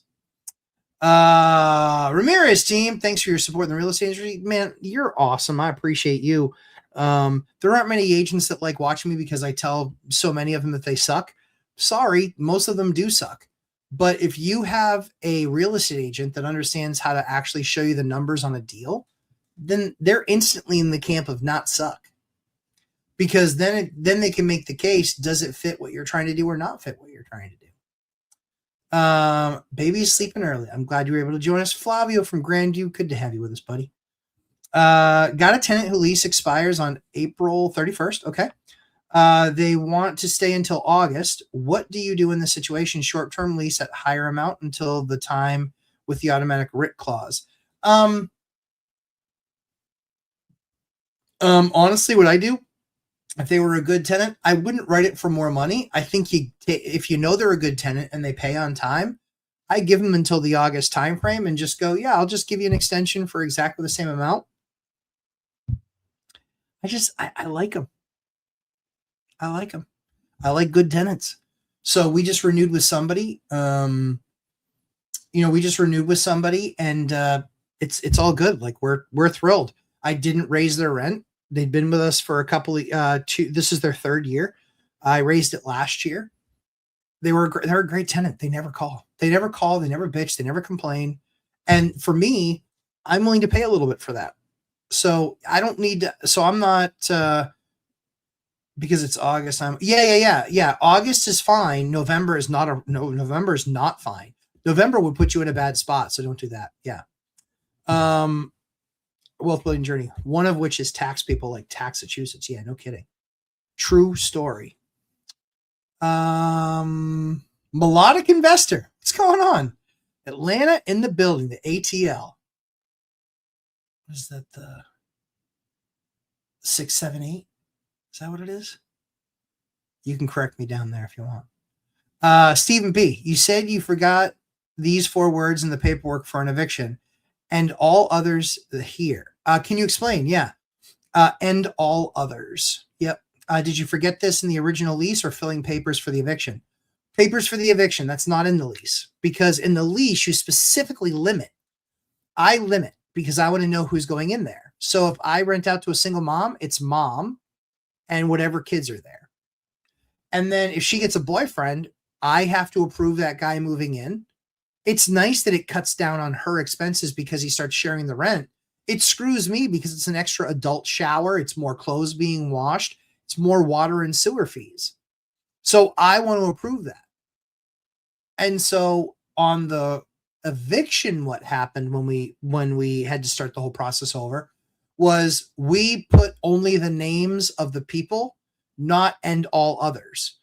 Ramirez team, thanks for your support in the real estate industry. Man, you're awesome. I appreciate you. There aren't many agents that like watching me because I tell so many of them that they suck. Sorry, most of them do suck. But if you have a real estate agent that understands how to actually show you the numbers on a deal, then they're instantly in the camp of not suck. Because then they can make the case, does it fit what you're trying to do or not fit what you're trying to do? Baby's sleeping early. I'm glad you were able to join us. Flavio from Grandview. Good to have you with us, buddy. Got a tenant who lease expires on April 31st. Okay. They want to stay until August. What do you do in this situation? Short-term lease at higher amount until the time with the automatic writ clause. Honestly, what I do, if they were a good tenant, I wouldn't write it for more money. I think if you know they're a good tenant and they pay on time, I give them until the August timeframe and just go, yeah, I'll just give you an extension for exactly the same amount. I like them. I like them. I like good tenants. So we just renewed with somebody. We just renewed with somebody, and it's all good. Like we're thrilled. I didn't raise their rent. They'd been with us for a couple of this is their third year. I raised it last year. They're a great tenant. They never call. They never bitch. They never complain. And for me, I'm willing to pay a little bit for that. So I don't need to. So I'm not because it's August. Yeah. August is fine. November is not November is not fine. November would put you in a bad spot. So don't do that. Yeah. Wealth building journey. One of which is tax people like Taxachusetts. Yeah, no kidding. True story. Melodic investor. What's going on? Atlanta in the building, the ATL. What is that? The 678? Is that what it is? You can correct me down there if you want. Stephen B., you said you forgot these 4 words in the paperwork for an eviction and all others here. Can you explain? Yeah. And all others. Yep. Did you forget this in the original lease or filling papers for the eviction? Papers for the eviction. That's not in the lease because in the lease, you specifically limit. I limit because I want to know who's going in there. So if I rent out to a single mom, it's mom and whatever kids are there. And then if she gets a boyfriend, I have to approve that guy moving in. It's nice that it cuts down on her expenses because he starts sharing the rent. It screws me because it's an extra adult shower. It's more clothes being washed. It's more water and sewer fees. So I want to approve that. And so on the eviction, what happened when we had to start the whole process over was we put only the names of the people, not and all others.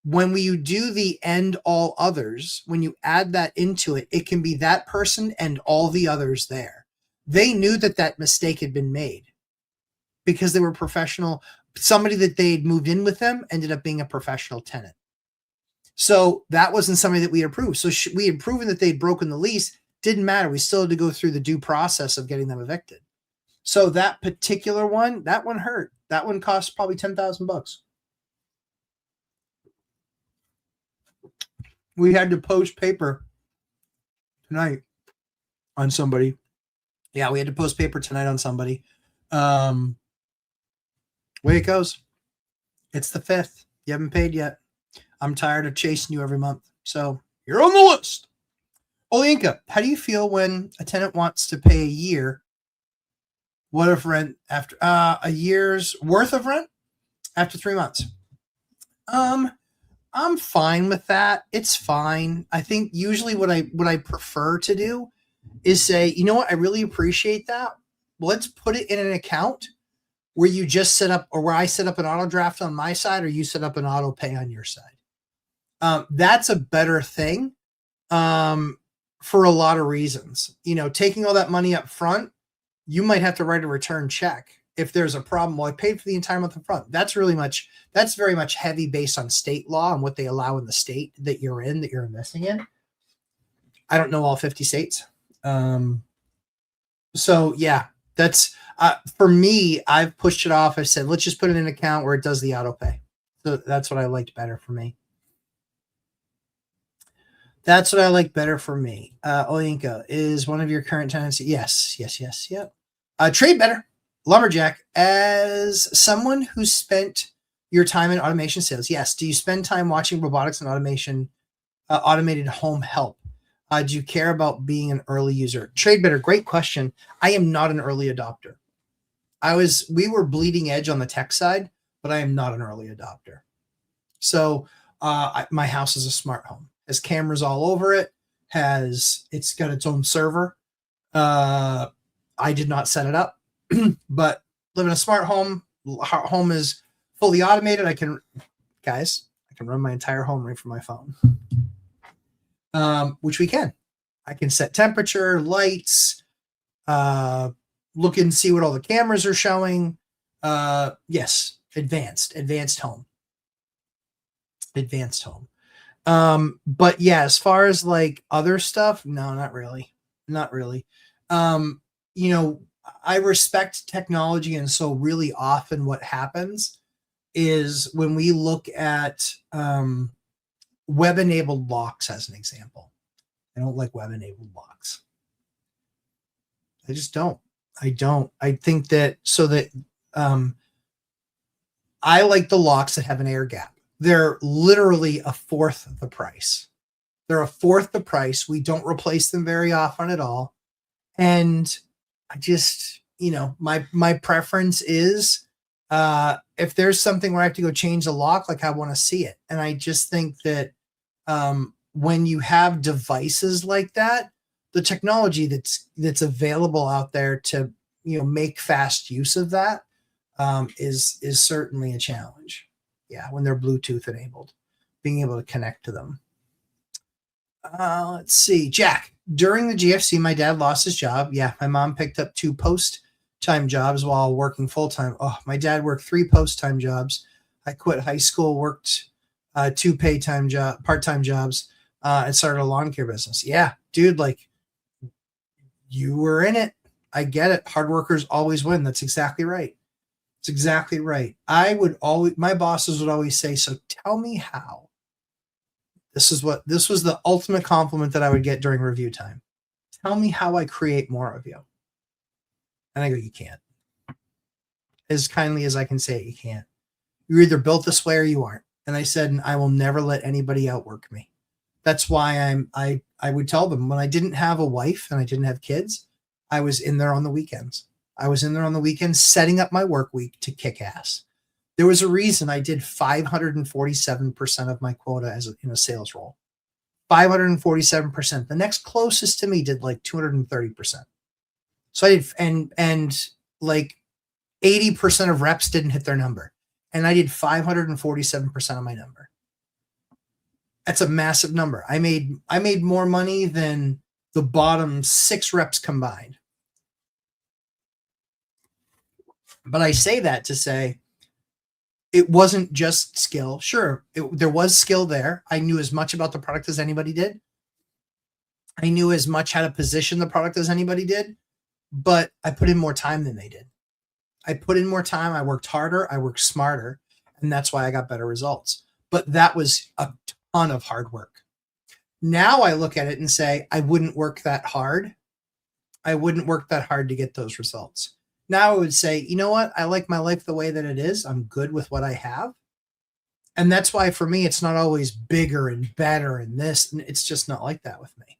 When you do the and all others, when you add that into it, it can be that person and all the others there. They knew that mistake had been made because they were professional. Somebody that they'd moved in with them ended up being a professional tenant. So that wasn't somebody that we approved. So we had proven that they'd broken the lease. Didn't matter. We still had to go through the due process of getting them evicted. So that particular one, that one hurt. That one cost probably $10,000. We had to post paper tonight on somebody. Yeah, we had to post paper tonight on somebody. Way it goes. It's the 5th. You haven't paid yet. I'm tired of chasing you every month. So you're on the list. Olinka, how do you feel when a tenant wants to pay a year? What if rent after a year's worth of rent after 3 months? I'm fine with that. It's fine. I think usually what I prefer to do is say, you know what, I really appreciate that. Let's put it in an account where you just set up, or where I set up an auto draft on my side, or you set up an auto pay on your side. That's a better thing for a lot of reasons. Taking all that money up front, you might have to write a return check if there's a problem. Well, I paid for the entire month up front. That's very much heavy based on state law and what they allow in the state that you're investing in. I don't know all 50 states. So yeah, that's for me. I've pushed it off. I said, let's just put it in an account where it does the auto pay. So that's what I liked better for me. That's what I like better for me. Olinka, is one of your current tenants? Yes. Yep. Trade better. Lumberjack, as someone who spent your time in automation sales, yes. Do you spend time watching robotics and automation, automated home help? Do you care about being an early user? Trade better. Great question. I am not an early adopter. We were bleeding edge on the tech side, but I am not an early adopter. So my house is a smart home. has cameras all over it, it's got its own server. I did not set it up, but live in a smart home. Home is fully automated. I can run my entire home right from my phone, which we can. I can set temperature, lights, look and see what all the cameras are showing. Yes, advanced home. But yeah, as far as like other stuff, no, not really. I respect technology, and so really often what happens is when we look at web-enabled locks as an example. I don't like web-enabled locks. I just don't. I think that I like the locks that have an air gap. They're literally a fourth the price. We don't replace them very often at all. And I just, my preference is if there's something where I have to go change the lock, like I want to see it. And I just think that when you have devices like that, the technology that's available out there to make fast use of that is certainly a challenge. Yeah, when they're Bluetooth enabled, being able to connect to them. Let's see, Jack. During the GFC, my dad lost his job. Yeah, my mom picked up 2 post-time jobs while working full-time. Oh, my dad worked 3 post-time jobs. I quit high school, worked 2 part-time jobs, and started a lawn care business. Yeah, dude, like you were in it. I get it. Hard workers always win. That's exactly right. It's exactly right. My bosses would always say, so tell me how. This was the ultimate compliment that I would get during review time. Tell me how I create more of you. And I go, you can't. As kindly as I can say it, you can't. You're either built this way or you aren't. And I said, I will never let anybody outwork me. That's why I would tell them when I didn't have a wife and I didn't have kids, I was in there on the weekends. Setting up my work week to kick ass. There was a reason I did 547% of my quota in a sales role. 547%. The next closest to me did like 230%. So I did, and like 80% of reps didn't hit their number. And I did 547% of my number. That's a massive number. I made more money than the bottom 6 reps combined. But I say that to say it wasn't just skill. Sure, there was skill there. I knew as much about the product as anybody did. I knew as much how to position the product as anybody did, but I put in more time than they did. I put in more time. I worked harder. I worked smarter, and that's why I got better results. But that was a ton of hard work. Now I look at it and say, I wouldn't work that hard. I wouldn't work that hard to get those results. Now I would say, you know what? I like my life the way that it is. I'm good with what I have. And that's why for me, it's not always bigger and better and this. It's just not like that with me.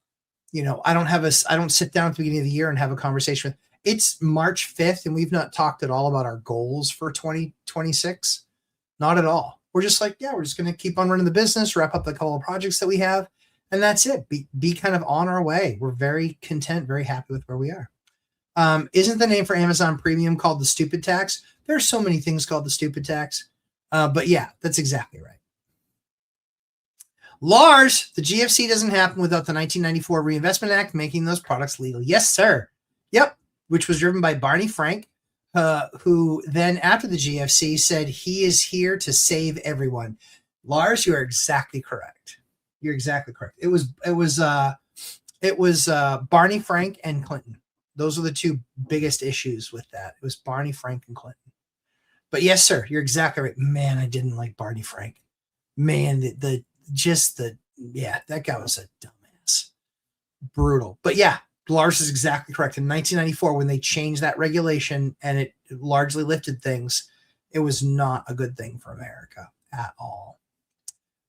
I don't sit down at the beginning of the year and have a conversation with, it's March 5th and we've not talked at all about our goals for 2026. Not at all. We're just like, yeah, we're just going to keep on running the business, wrap up the couple of projects that we have. And that's it. Be kind of on our way. We're very content, very happy with where we are. Isn't the name for Amazon Premium called the stupid tax? There's so many things called the stupid tax. But yeah, that's exactly right. Lars, the GFC doesn't happen without the 1994 Reinvestment Act making those products legal. Yes, sir. Yep. Which was driven by Barney Frank, who then after the GFC said he is here to save everyone. Lars, you are exactly correct. You're exactly correct. It was Barney Frank and Clinton. Those are the 2 biggest issues with that. It was Barney Frank and Clinton. But yes, sir, you're exactly right. Man, I didn't like Barney Frank. Man, that guy was a dumbass. Brutal. But yeah, Lars is exactly correct. In 1994, when they changed that regulation and it largely lifted things, it was not a good thing for America at all.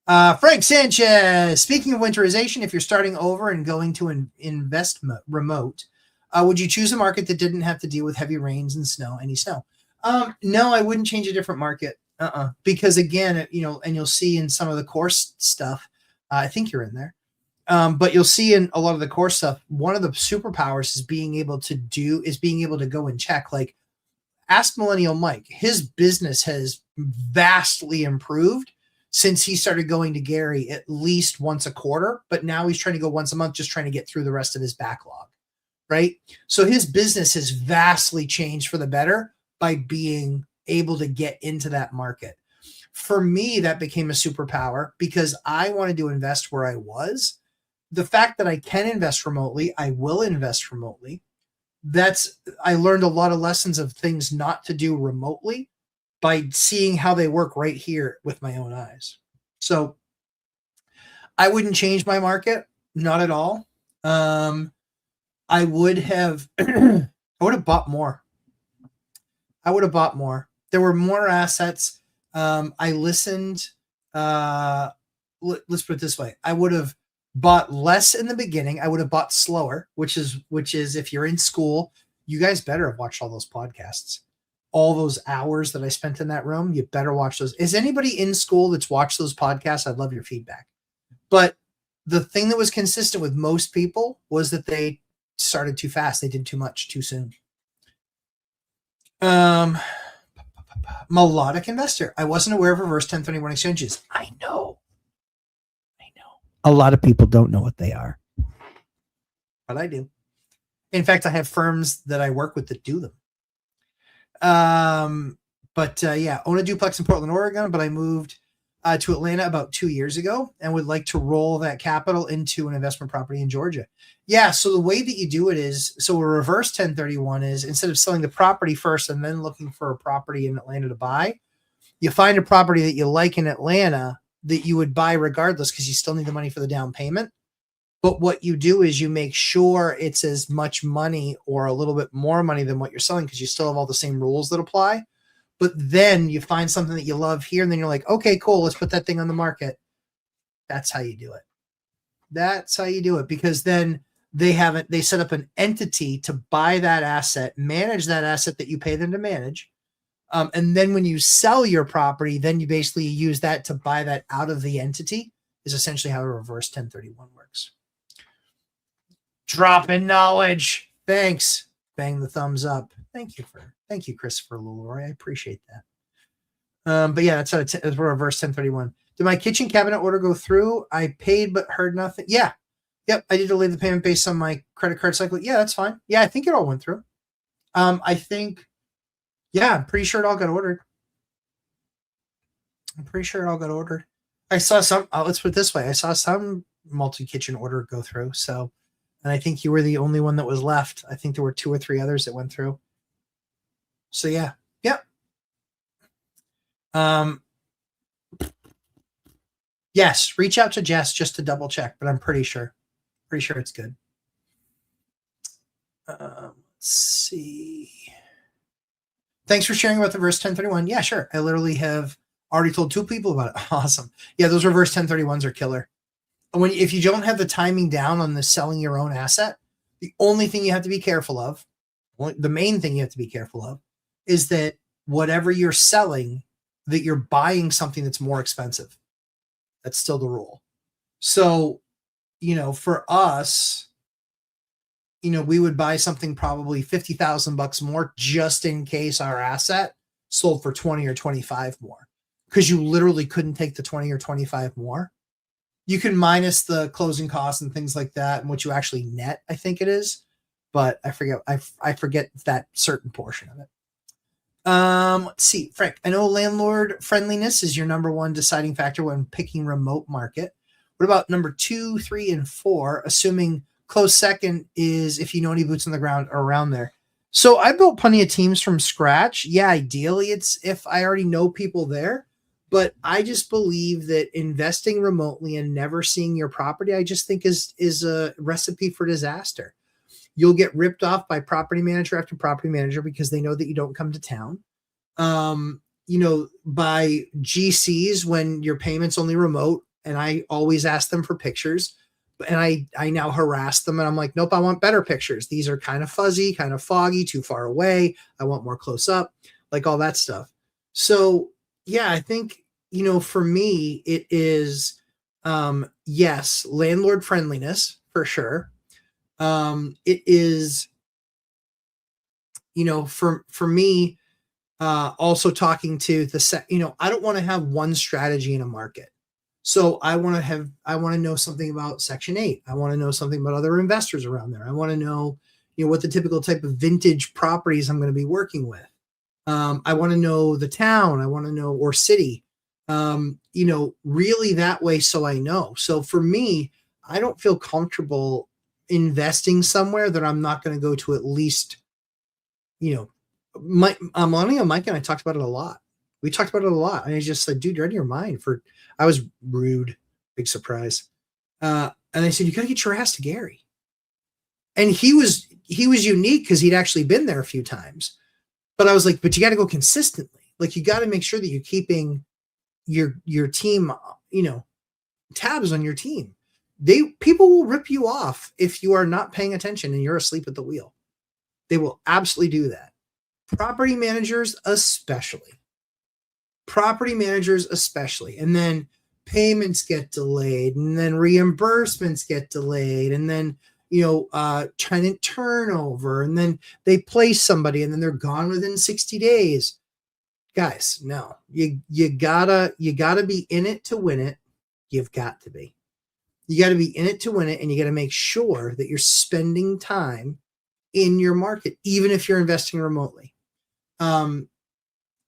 Frank Sanchez, speaking of winterization, if you're starting over and going to invest remote, would you choose a market that didn't have to deal with heavy rains and snow, any snow? No, I wouldn't change a different market. Because again, and you'll see in some of the course stuff, I think you're in there. But you'll see in a lot of the core stuff, one of the superpowers is being able to go and check. Like, ask Millennial Mike. His business has vastly improved since he started going to Gary at least once a quarter, but now he's trying to go once a month, just trying to get through the rest of his backlog, right? So his business has vastly changed for the better by being able to get into that market. For me, that became a superpower because I wanted to invest where I was. The fact that I can invest remotely, I will invest remotely. I learned a lot of lessons of things not to do remotely by seeing how they work right here with my own eyes. So I wouldn't change my market, not at all. I would have I would have bought more. There were more assets. I listened. Let's put it this way. I would have bought less in the beginning. I would have bought slower, which is if you're in school, you guys better have watched all those podcasts. All those hours that I spent in that room, you better watch those. Is anybody in school that's watched those podcasts? I'd love your feedback. But the thing that was consistent with most people was that they started too fast. They did too much too soon. Melodic investor. I wasn't aware of reverse 1031 exchanges. I know. A lot of people don't know what they are, but I do. In fact, I have firms that I work with that do them. Yeah, own a duplex in Portland, Oregon, but I moved to Atlanta about 2 years ago and would like to roll that capital into an investment property in Georgia. Yeah, so the way that you do it is, so a reverse 1031 is, instead of selling the property first and then looking for a property in Atlanta to buy, you find a property that you like in Atlanta that you would buy regardless because you still need the money for the down payment. But what you do is you make sure it's as much money or a little bit more money than what you're selling because you still have all the same rules that apply. But then you find something that you love here and then you're like, okay, cool, let's put that thing on the market. That's how you do it. Because then they set up an entity to buy that asset, manage that asset that you pay them to manage. And then when you sell your property, then you basically use that to buy that out of the entity, is essentially how a reverse 1031 works. Drop in knowledge. Thanks. Bang the thumbs up. Thank you, Christopher Leroy. I appreciate that. But yeah, that's a reverse 1031. Did my kitchen cabinet order go through? I paid but heard nothing. Yeah. Yep. I did delay the payment based on my credit card cycle. Yeah, that's fine. Yeah, I think it all went through. I'm pretty sure it all got ordered. I saw some, let's put it this way. I saw some multi-kitchen order go through. So, and I think you were the only one that was left. I think there were 2 or 3 others that went through. So yeah. Yep. Yes. Reach out to Jess just to double check, but I'm pretty sure it's good. Let's see. Thanks for sharing about the reverse 1031. Yeah, sure. I literally have already told 2 people about it. Awesome. Yeah, those reverse 1031s are killer. If you don't have the timing down on the selling your own asset, the only thing you have to be careful of, the main thing you have to be careful of, is that whatever you're selling, that you're buying something that's more expensive. That's still the rule. So, for us, we would buy something probably $50,000 more just in case our asset sold for 20 or 25 more, because you literally couldn't take the 20 or 25 more. You can minus the closing costs and things like that and what you actually net, I think it is, but I forget that certain portion of it. Let's see, Frank, I know landlord friendliness is your number one deciding factor when picking remote market. What about number 2, 3, and 4, assuming close second is if you know any boots on the ground around there? So I built plenty of teams from scratch. Yeah, ideally it's if I already know people there, but I just believe that investing remotely and never seeing your property, I just think is a recipe for disaster. You'll get ripped off by property manager after property manager because they know that you don't come to town. By GCs when your payment's only remote, and I always ask them for pictures. And I now harass them and I'm like, nope, I want better pictures. These are kind of fuzzy, kind of foggy, too far away. I want more close up, like all that stuff. So yeah, I think, for me, it is, yes, landlord friendliness for sure. It is, for me, also talking to I don't want to have one strategy in a market. So I want to know something about Section 8. I want to know something about other investors around there. I want to know, what the typical type of vintage properties I'm going to be working with. I want to know the town. I want to know, or city, really that way. So I know. So for me, I don't feel comfortable investing somewhere that I'm not going to go to at least, you know, Lonnie and Mike and I talked about it a lot. We talked about it a lot. And I just said, dude, you're out of your mind. I was rude, big surprise. And I said, you got to get your ass to Gary. And he was unique because he'd actually been there a few times. But I was like, but you got to go consistently. Like, you got to make sure that you're keeping your team, tabs on your team. People will rip you off if you are not paying attention and you're asleep at the wheel. They will absolutely do that. Property managers especially. And then payments get delayed, and then reimbursements get delayed, and then tenant turnover, and then they place somebody and then they're gone within 60 days. Guys, no. You gotta be in it to win it. You've got to be. You got to be in it to win it, and you got to make sure that you're spending time in your market, even if you're investing remotely.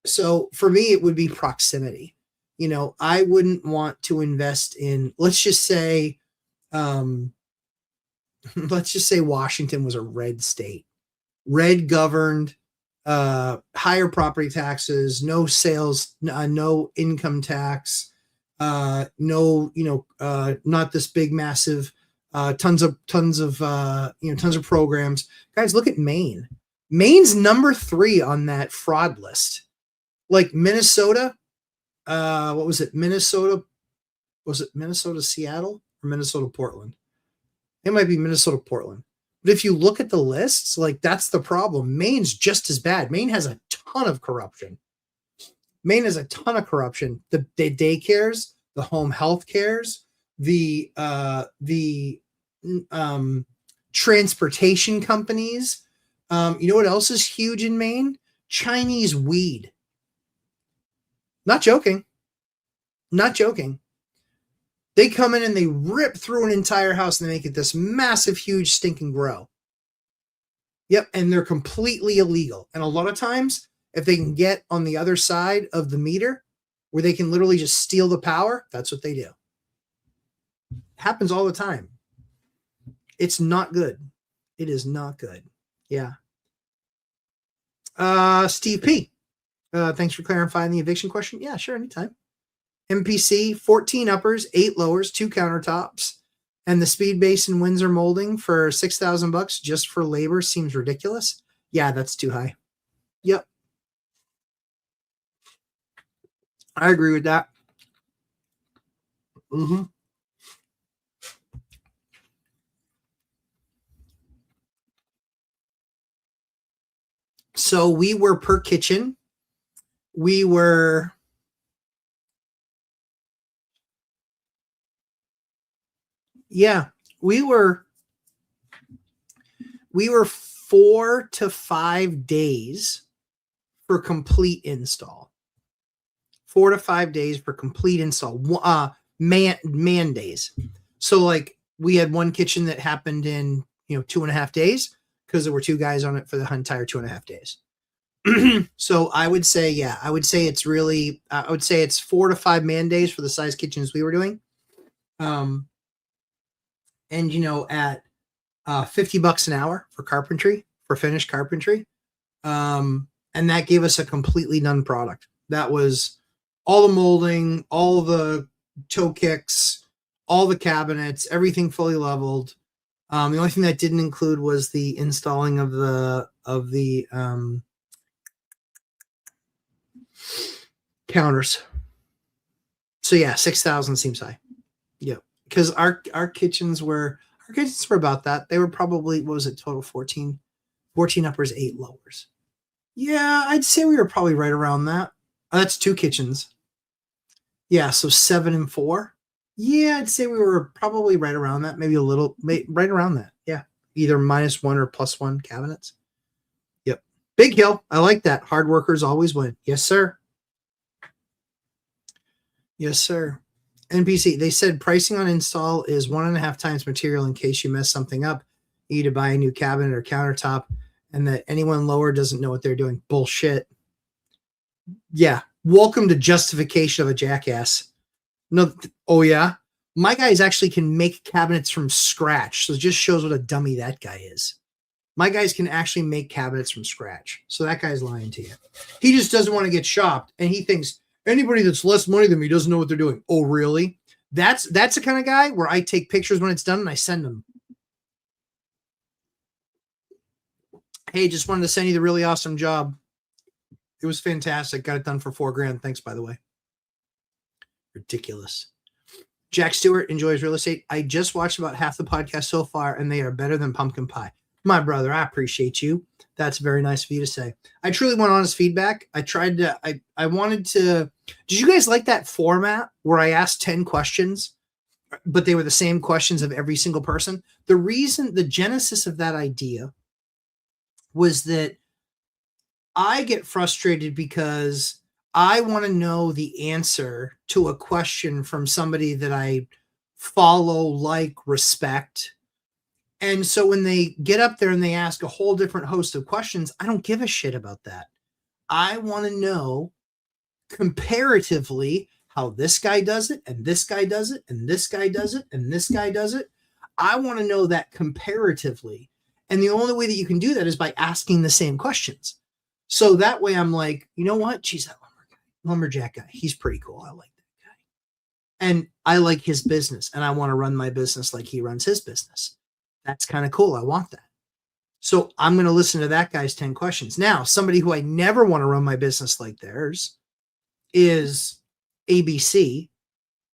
So for me, it would be proximity. I wouldn't want to invest in, let's just say Washington was a red state, red governed, higher property taxes, no sales, no income tax, not this big, massive, tons of programs. Guys, look at Maine. Maine's number 3 on that fraud list. Like Minnesota, what was it? Minnesota, Seattle, or Minnesota, Portland? It might be Minnesota, Portland. But if you look at the lists, like, that's the problem. Maine's just as bad. Maine has a ton of corruption. The daycares, the home health cares, the transportation companies. You know what else is huge in Maine? Chinese weed. Not joking. They come in and they rip through an entire house and they make it this massive, huge, stinking grow. Yep, and they're completely illegal. And a lot of times, if they can get on the other side of the meter, where they can literally just steal the power, that's what they do. It happens all the time. It's not good. It is not good. Yeah. Steve P. Thanks for clarifying the eviction question. Yeah, sure, anytime. MPC, 14 uppers, 8 lowers, 2 countertops, and the speed base in Windsor molding for $6,000 just for labor seems ridiculous. Yeah, that's too high. Yep. I agree with that. Mm-hmm. So we were per kitchen. We were we were 4 to 5 days for complete install. 4 to 5 days for complete install. Man days. So like we had one kitchen that happened in 2.5 days because there were 2 guys on it for the entire 2.5 days. So I would say it's really, I would say it's 4 to 5 man days for the size kitchens we were doing. And at $50 an hour for carpentry, for finished carpentry. And that gave us a completely done product. That was all the molding, all the toe kicks, all the cabinets, everything fully leveled. The only thing that didn't include was the installing of the counters. So yeah, 6,000 seems high. Yeah, because our kitchens were about that. They were probably, what was it, total 14 uppers, 8 lowers. Yeah, I'd say we were probably right around that. That's 2 kitchens. Yeah, so 7 and 4. Yeah, I'd say we were probably right around that, maybe a little, right around that. Yeah, either -1 or +1 cabinets. Yep. Big hill. I like that. Hard workers always win. Yes, sir. Yes, sir. NPC, they said pricing on install is 1.5 times material in case you mess something up. You need to buy a new cabinet or countertop, and that anyone lower doesn't know what they're doing. Bullshit. Yeah. Welcome to justification of a jackass. No, oh yeah. My guys actually can make cabinets from scratch. So it just shows what a dummy that guy is. My guys can actually make cabinets from scratch. So that guy's lying to you. He just doesn't want to get shopped. And he thinks anybody that's less money than me doesn't know what they're doing. Oh, really? That's the kind of guy where I take pictures when it's done and I send them. Hey, just wanted to send you the really awesome job. It was fantastic. Got it done for $4,000. Thanks, by the way. Ridiculous. Jack Stewart enjoys real estate. I just watched about half the podcast so far, and they are better than pumpkin pie. My brother, I appreciate you. That's very nice of you to say. I truly want honest feedback. I wanted to. Did you guys like that format where I asked 10 questions, but they were the same questions of every single person? The genesis of that idea was that I get frustrated because I want to know the answer to a question from somebody that I follow, like, respect. And so when they get up there and they ask a whole different host of questions, I don't give a shit about that. I want to know comparatively how this guy does it, and this guy does it, and this guy does it, and this guy does it. I want to know that comparatively. And the only way that you can do that is by asking the same questions. So that way I'm like, you know what? Geez, that lumberjack guy, he's pretty cool. I like that guy. And I like his business, and I want to run my business like he runs his business. That's kind of cool. I want that. So I'm going to listen to that guy's 10 questions. Now, somebody who I never want to run my business like theirs is ABC.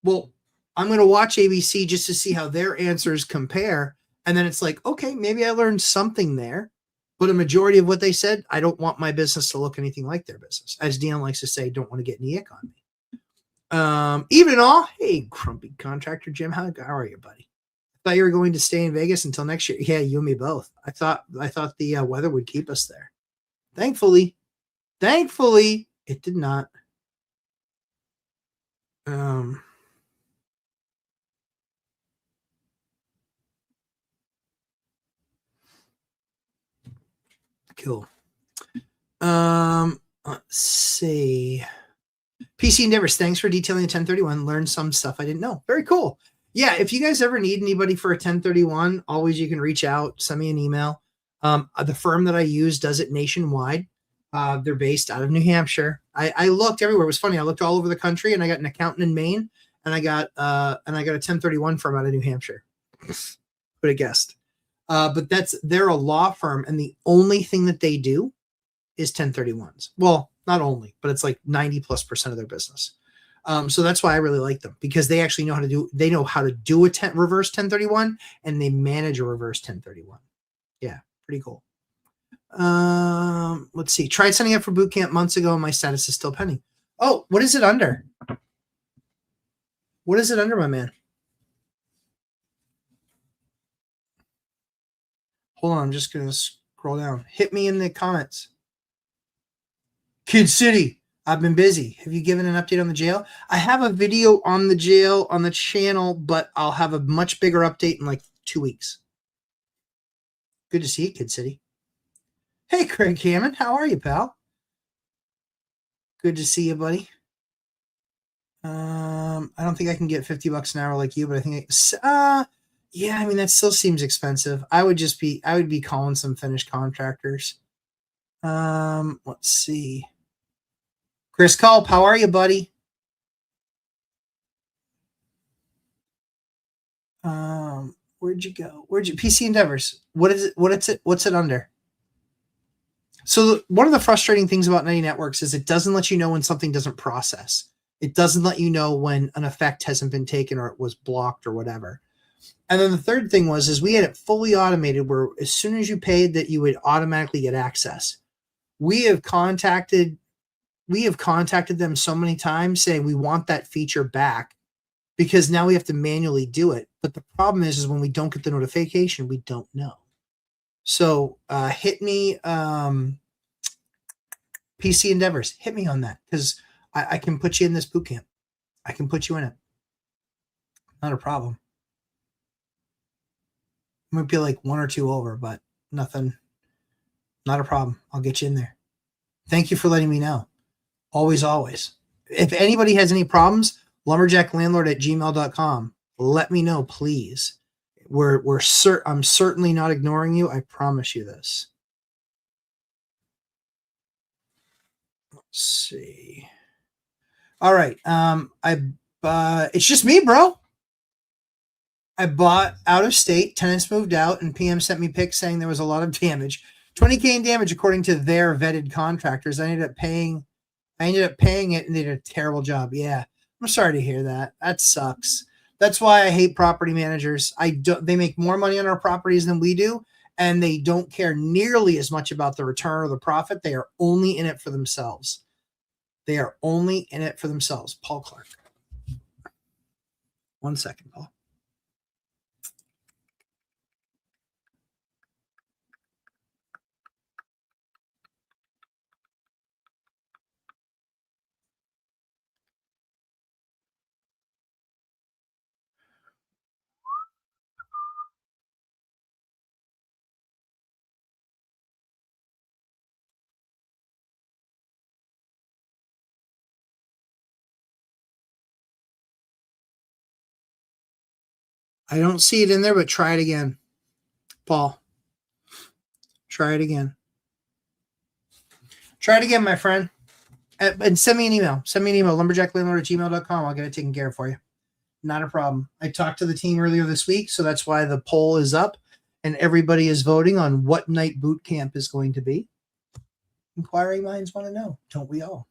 Well, I'm going to watch ABC just to see how their answers compare. And then it's like, okay, maybe I learned something there. But a majority of what they said, I don't want my business to look anything like their business. As Dion likes to say, don't want to get any ick on me. Even in all, hey, grumpy contractor Jim, how are you, buddy? I thought you were going to stay in Vegas until next year. Yeah, you and me both. I thought the weather would keep us there. Thankfully, it did not. Cool. Let's see. PC Endeavors, thanks for detailing the 1031. Learned some stuff I didn't know. Very cool. Yeah, if you guys ever need anybody for a 1031, always you can reach out, send me an email. The firm that I use does it nationwide. They're based out of New Hampshire. I looked everywhere. It was funny. I looked all over the country, and I got an accountant in Maine, and I got a 1031 firm out of New Hampshire. Would have guessed. But they're a law firm, and the only thing that they do is 1031s. Well, not only, but it's like 90+% of their business. So that's why I really like them, because they actually know how to do a reverse 1031, and they manage a reverse 1031. Yeah, pretty cool. Let's see. Tried signing up for boot camp months ago, and my status is still pending. Oh, what is it under? What is it under, my man? Hold on, I'm just gonna scroll down. Hit me in the comments. Kid City, I've been busy. Have you given an update on the jail? I have a video on the jail on the channel, but I'll have a much bigger update in like 2 weeks. Good to see you, Kid City. Hey, Craig Hammond, how are you, pal? Good to see you, buddy. I don't think I can get $50 an hour like you, but I think yeah, I mean, that still seems expensive. I would be calling some finished contractors. Let's see. Chris Culp, how are you, buddy? Where'd you go? PC Endeavors? What is it? What's it under? So one of the frustrating things about 90 Networks is it doesn't let you know when something doesn't process. It doesn't let you know when an effect hasn't been taken or it was blocked or whatever. And then the third thing is we had it fully automated where as soon as you paid that you would automatically get access. We have contacted them so many times saying we want that feature back because now we have to manually do it. But the problem is when we don't get the notification, we don't know. So hit me, PC Endeavors, hit me on that, because I can put you in this boot camp. I can put you in it. Not a problem. Might be like 1 or 2 over, but nothing. Not a problem. I'll get you in there. Thank you for letting me know. Always, always. If anybody has any problems, lumberjacklandlord@gmail.com. Let me know, please. I'm certainly not ignoring you. I promise you this. Let's see. All right. It's just me, bro. I bought out of state. Tenants moved out, and PM sent me pics saying there was a lot of damage. $20K in damage according to their vetted contractors. I ended up paying it, and they did a terrible job. Yeah, I'm sorry to hear that. That sucks. That's why I hate property managers. They make more money on our properties than we do, and they don't care nearly as much about the return or the profit. They are only in it for themselves. They are only in it for themselves. Paul Clark. 1 second, Paul. I don't see it in there, but try it again. Paul. Try it again. Try it again, my friend. And send me an email. Send me an email, lumberjacklandlord@gmail.com. I'll get it taken care of for you. Not a problem. I talked to the team earlier this week, so that's why the poll is up, and everybody is voting on what night boot camp is going to be. Inquiring minds want to know, don't we all?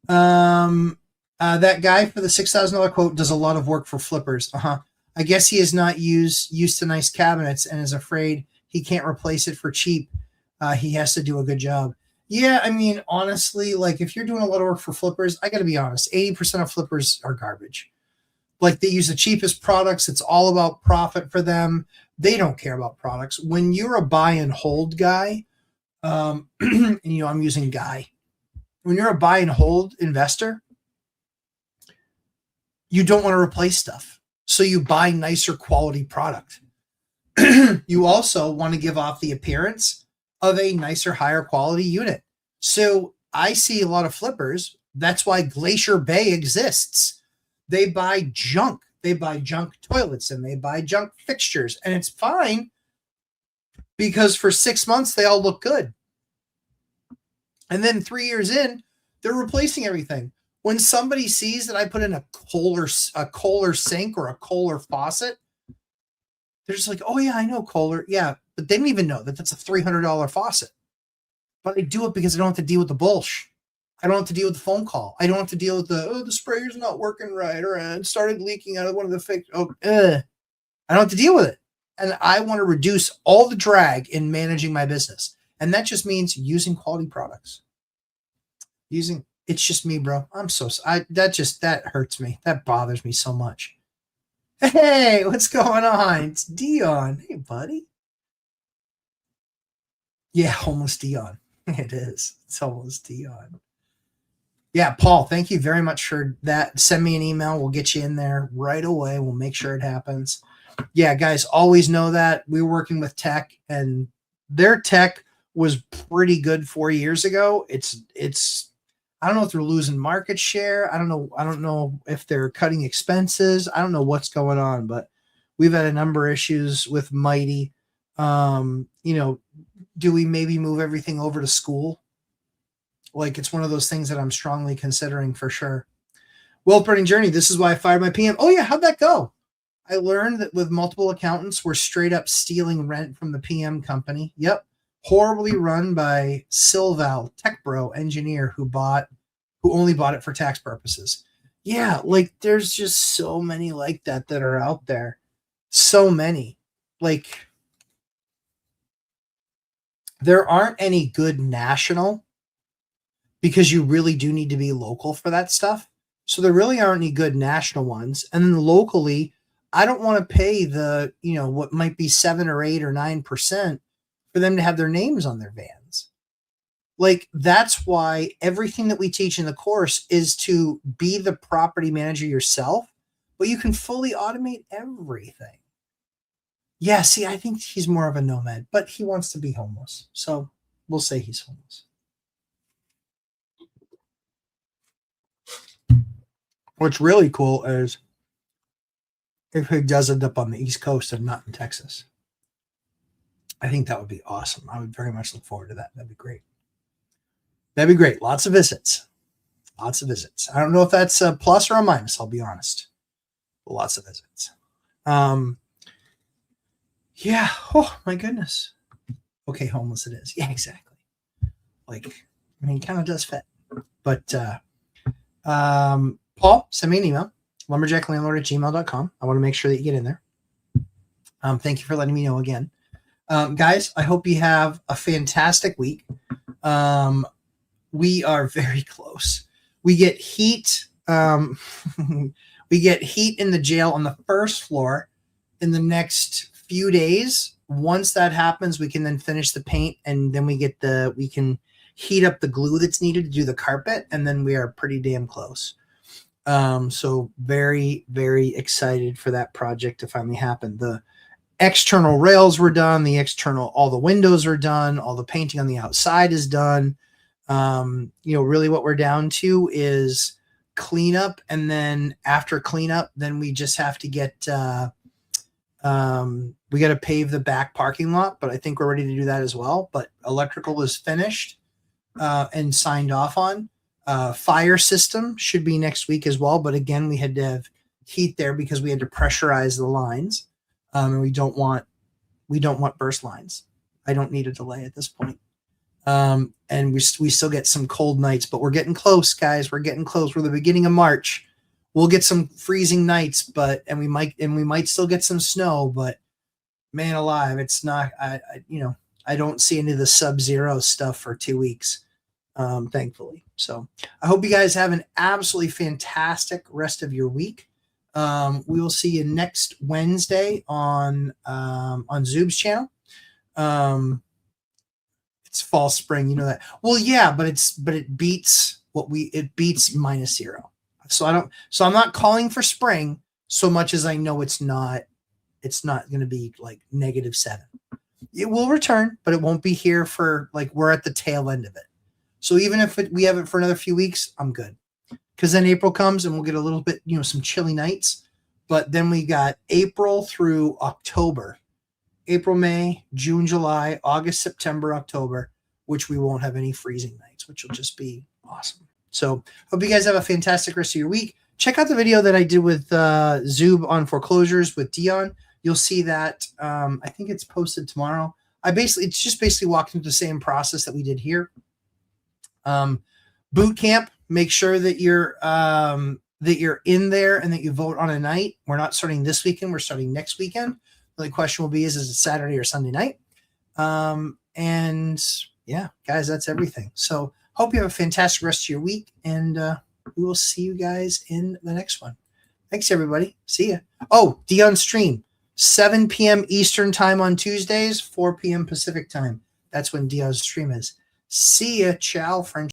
That guy for the $6,000 quote does a lot of work for flippers. I guess he is not used to nice cabinets and is afraid he can't replace it for cheap. He has to do a good job. Yeah, I mean, honestly, like if you're doing a lot of work for flippers, I got to be honest, 80% of flippers are garbage. Like they use the cheapest products. It's all about profit for them. They don't care about products. When you're a buy and hold guy, and, I'm using guy. When you're a buy and hold investor, you don't want to replace stuff. So you buy nicer quality product. You also want to give off the appearance of a nicer, higher quality unit. So I see a lot of flippers. That's why Glacier Bay exists. They buy junk. They buy junk toilets and they buy junk fixtures. And it's fine because for 6 months, they all look good. And then 3 years in, they're replacing everything. When somebody sees that I put in a Kohler sink or a Kohler faucet, they're just like, oh, yeah, I know Kohler. Yeah, but they don't even know that that's a $300 faucet. But I do it because I don't have to deal with the bullshit. I don't have to deal with the phone call. I don't have to deal with the sprayer's not working right, or it started leaking out of one of the fixed. I don't have to deal with it. And I want to reduce all the drag in managing my business. And that just means using quality products. It's just me, bro. That hurts me. That bothers me so much. Hey, what's going on? It's Dion. Hey, buddy. Yeah, almost Dion. It is. It's almost Dion. Yeah, Paul, thank you very much for that. Send me an email. We'll get you in there right away. We'll make sure it happens. Yeah, guys, always know that we're working with tech, and their tech was pretty good 4 years ago. It's I don't know if they're losing market share. I don't know if they're cutting expenses. I don't know what's going on, but we've had a number of issues with Mighty. Do we maybe move everything over to school? Like it's one of those things that I'm strongly considering for sure. Wealth Burning Journey. This is why I fired my PM. Oh yeah, how'd that go? I learned that with multiple accountants, we're straight up stealing rent from the PM company. Yep. Horribly run by Silval, tech bro engineer who only bought it for tax purposes. Yeah, like there's just so many like that are out there. So many. Like there aren't any good national, because you really do need to be local for that stuff. So there really aren't any good national ones. And then locally, I don't want to pay the, what might be 7 or 8 or 9% for them to have their names on their vans. Like, that's why everything that we teach in the course is to be the property manager yourself, but you can fully automate everything. Yeah, see, I think he's more of a nomad, but he wants to be homeless. So we'll say he's homeless. What's really cool is if he does end up on the East Coast and not in Texas. I think that would be awesome. I would very much look forward to that. That'd be great. That'd be great. Lots of visits. Lots of visits. I don't know if that's a plus or a minus, I'll be honest. But lots of visits. Yeah. Oh, my goodness. Okay, homeless it is. Yeah, exactly. Like, I mean, it kind of does fit. But Paul, send me an email, lumberjacklandlord@gmail.com. I want to make sure that you get in there. Thank you for letting me know again. Guys, I hope you have a fantastic week. We are very close. We get heat. We get heat in the jail on the first floor in the next few days. Once that happens, we can then finish the paint, and then we can heat up the glue that's needed to do the carpet, and then we are pretty damn close. So very, very excited for that project to finally happen. The external rails were done. All the windows are done. All the painting on the outside is done. Really what we're down to is cleanup. And then after cleanup, then we just have to get, we got to pave the back parking lot, but I think we're ready to do that as well. But electrical is finished, and signed off on. Fire system should be next week as well. But again, we had to have heat there because we had to pressurize the lines. And we don't want burst lines. I don't need a delay at this point. And we still get some cold nights, but we're getting close, guys. We're getting close. We're the beginning of March. We'll get some freezing nights, and we might still get some snow, but man alive, it's not, I don't see any of the sub-zero stuff for 2 weeks, thankfully. So I hope you guys have an absolutely fantastic rest of your week. We will see you next Wednesday on Zoob's channel. It's fall spring, you know that. Well, yeah, but it beats -0. So I'm not calling for spring so much as I know it's not going to be like -7. It will return, but it won't be here for we're at the tail end of it. So even if we have it for another few weeks, I'm good. Because then April comes and we'll get a little bit, some chilly nights. But then we got April through October. April, May, June, July, August, September, October, which we won't have any freezing nights, which will just be awesome. So hope you guys have a fantastic rest of your week. Check out the video that I did with Zoob on foreclosures with Dion. You'll see that. I think it's posted tomorrow. It's just basically walking through the same process that we did here. Boot camp. Make sure that you're in there and that you vote on a night. We're not starting this weekend. We're starting next weekend. The question will be, is it Saturday or Sunday night? And yeah, guys, that's everything. So hope you have a fantastic rest of your week, and we will see you guys in the next one. Thanks, everybody. See ya. Oh, Dion stream, 7 p.m. Eastern time on Tuesdays, 4 p.m. Pacific time. That's when Dion's stream is. See ya. Ciao, friends.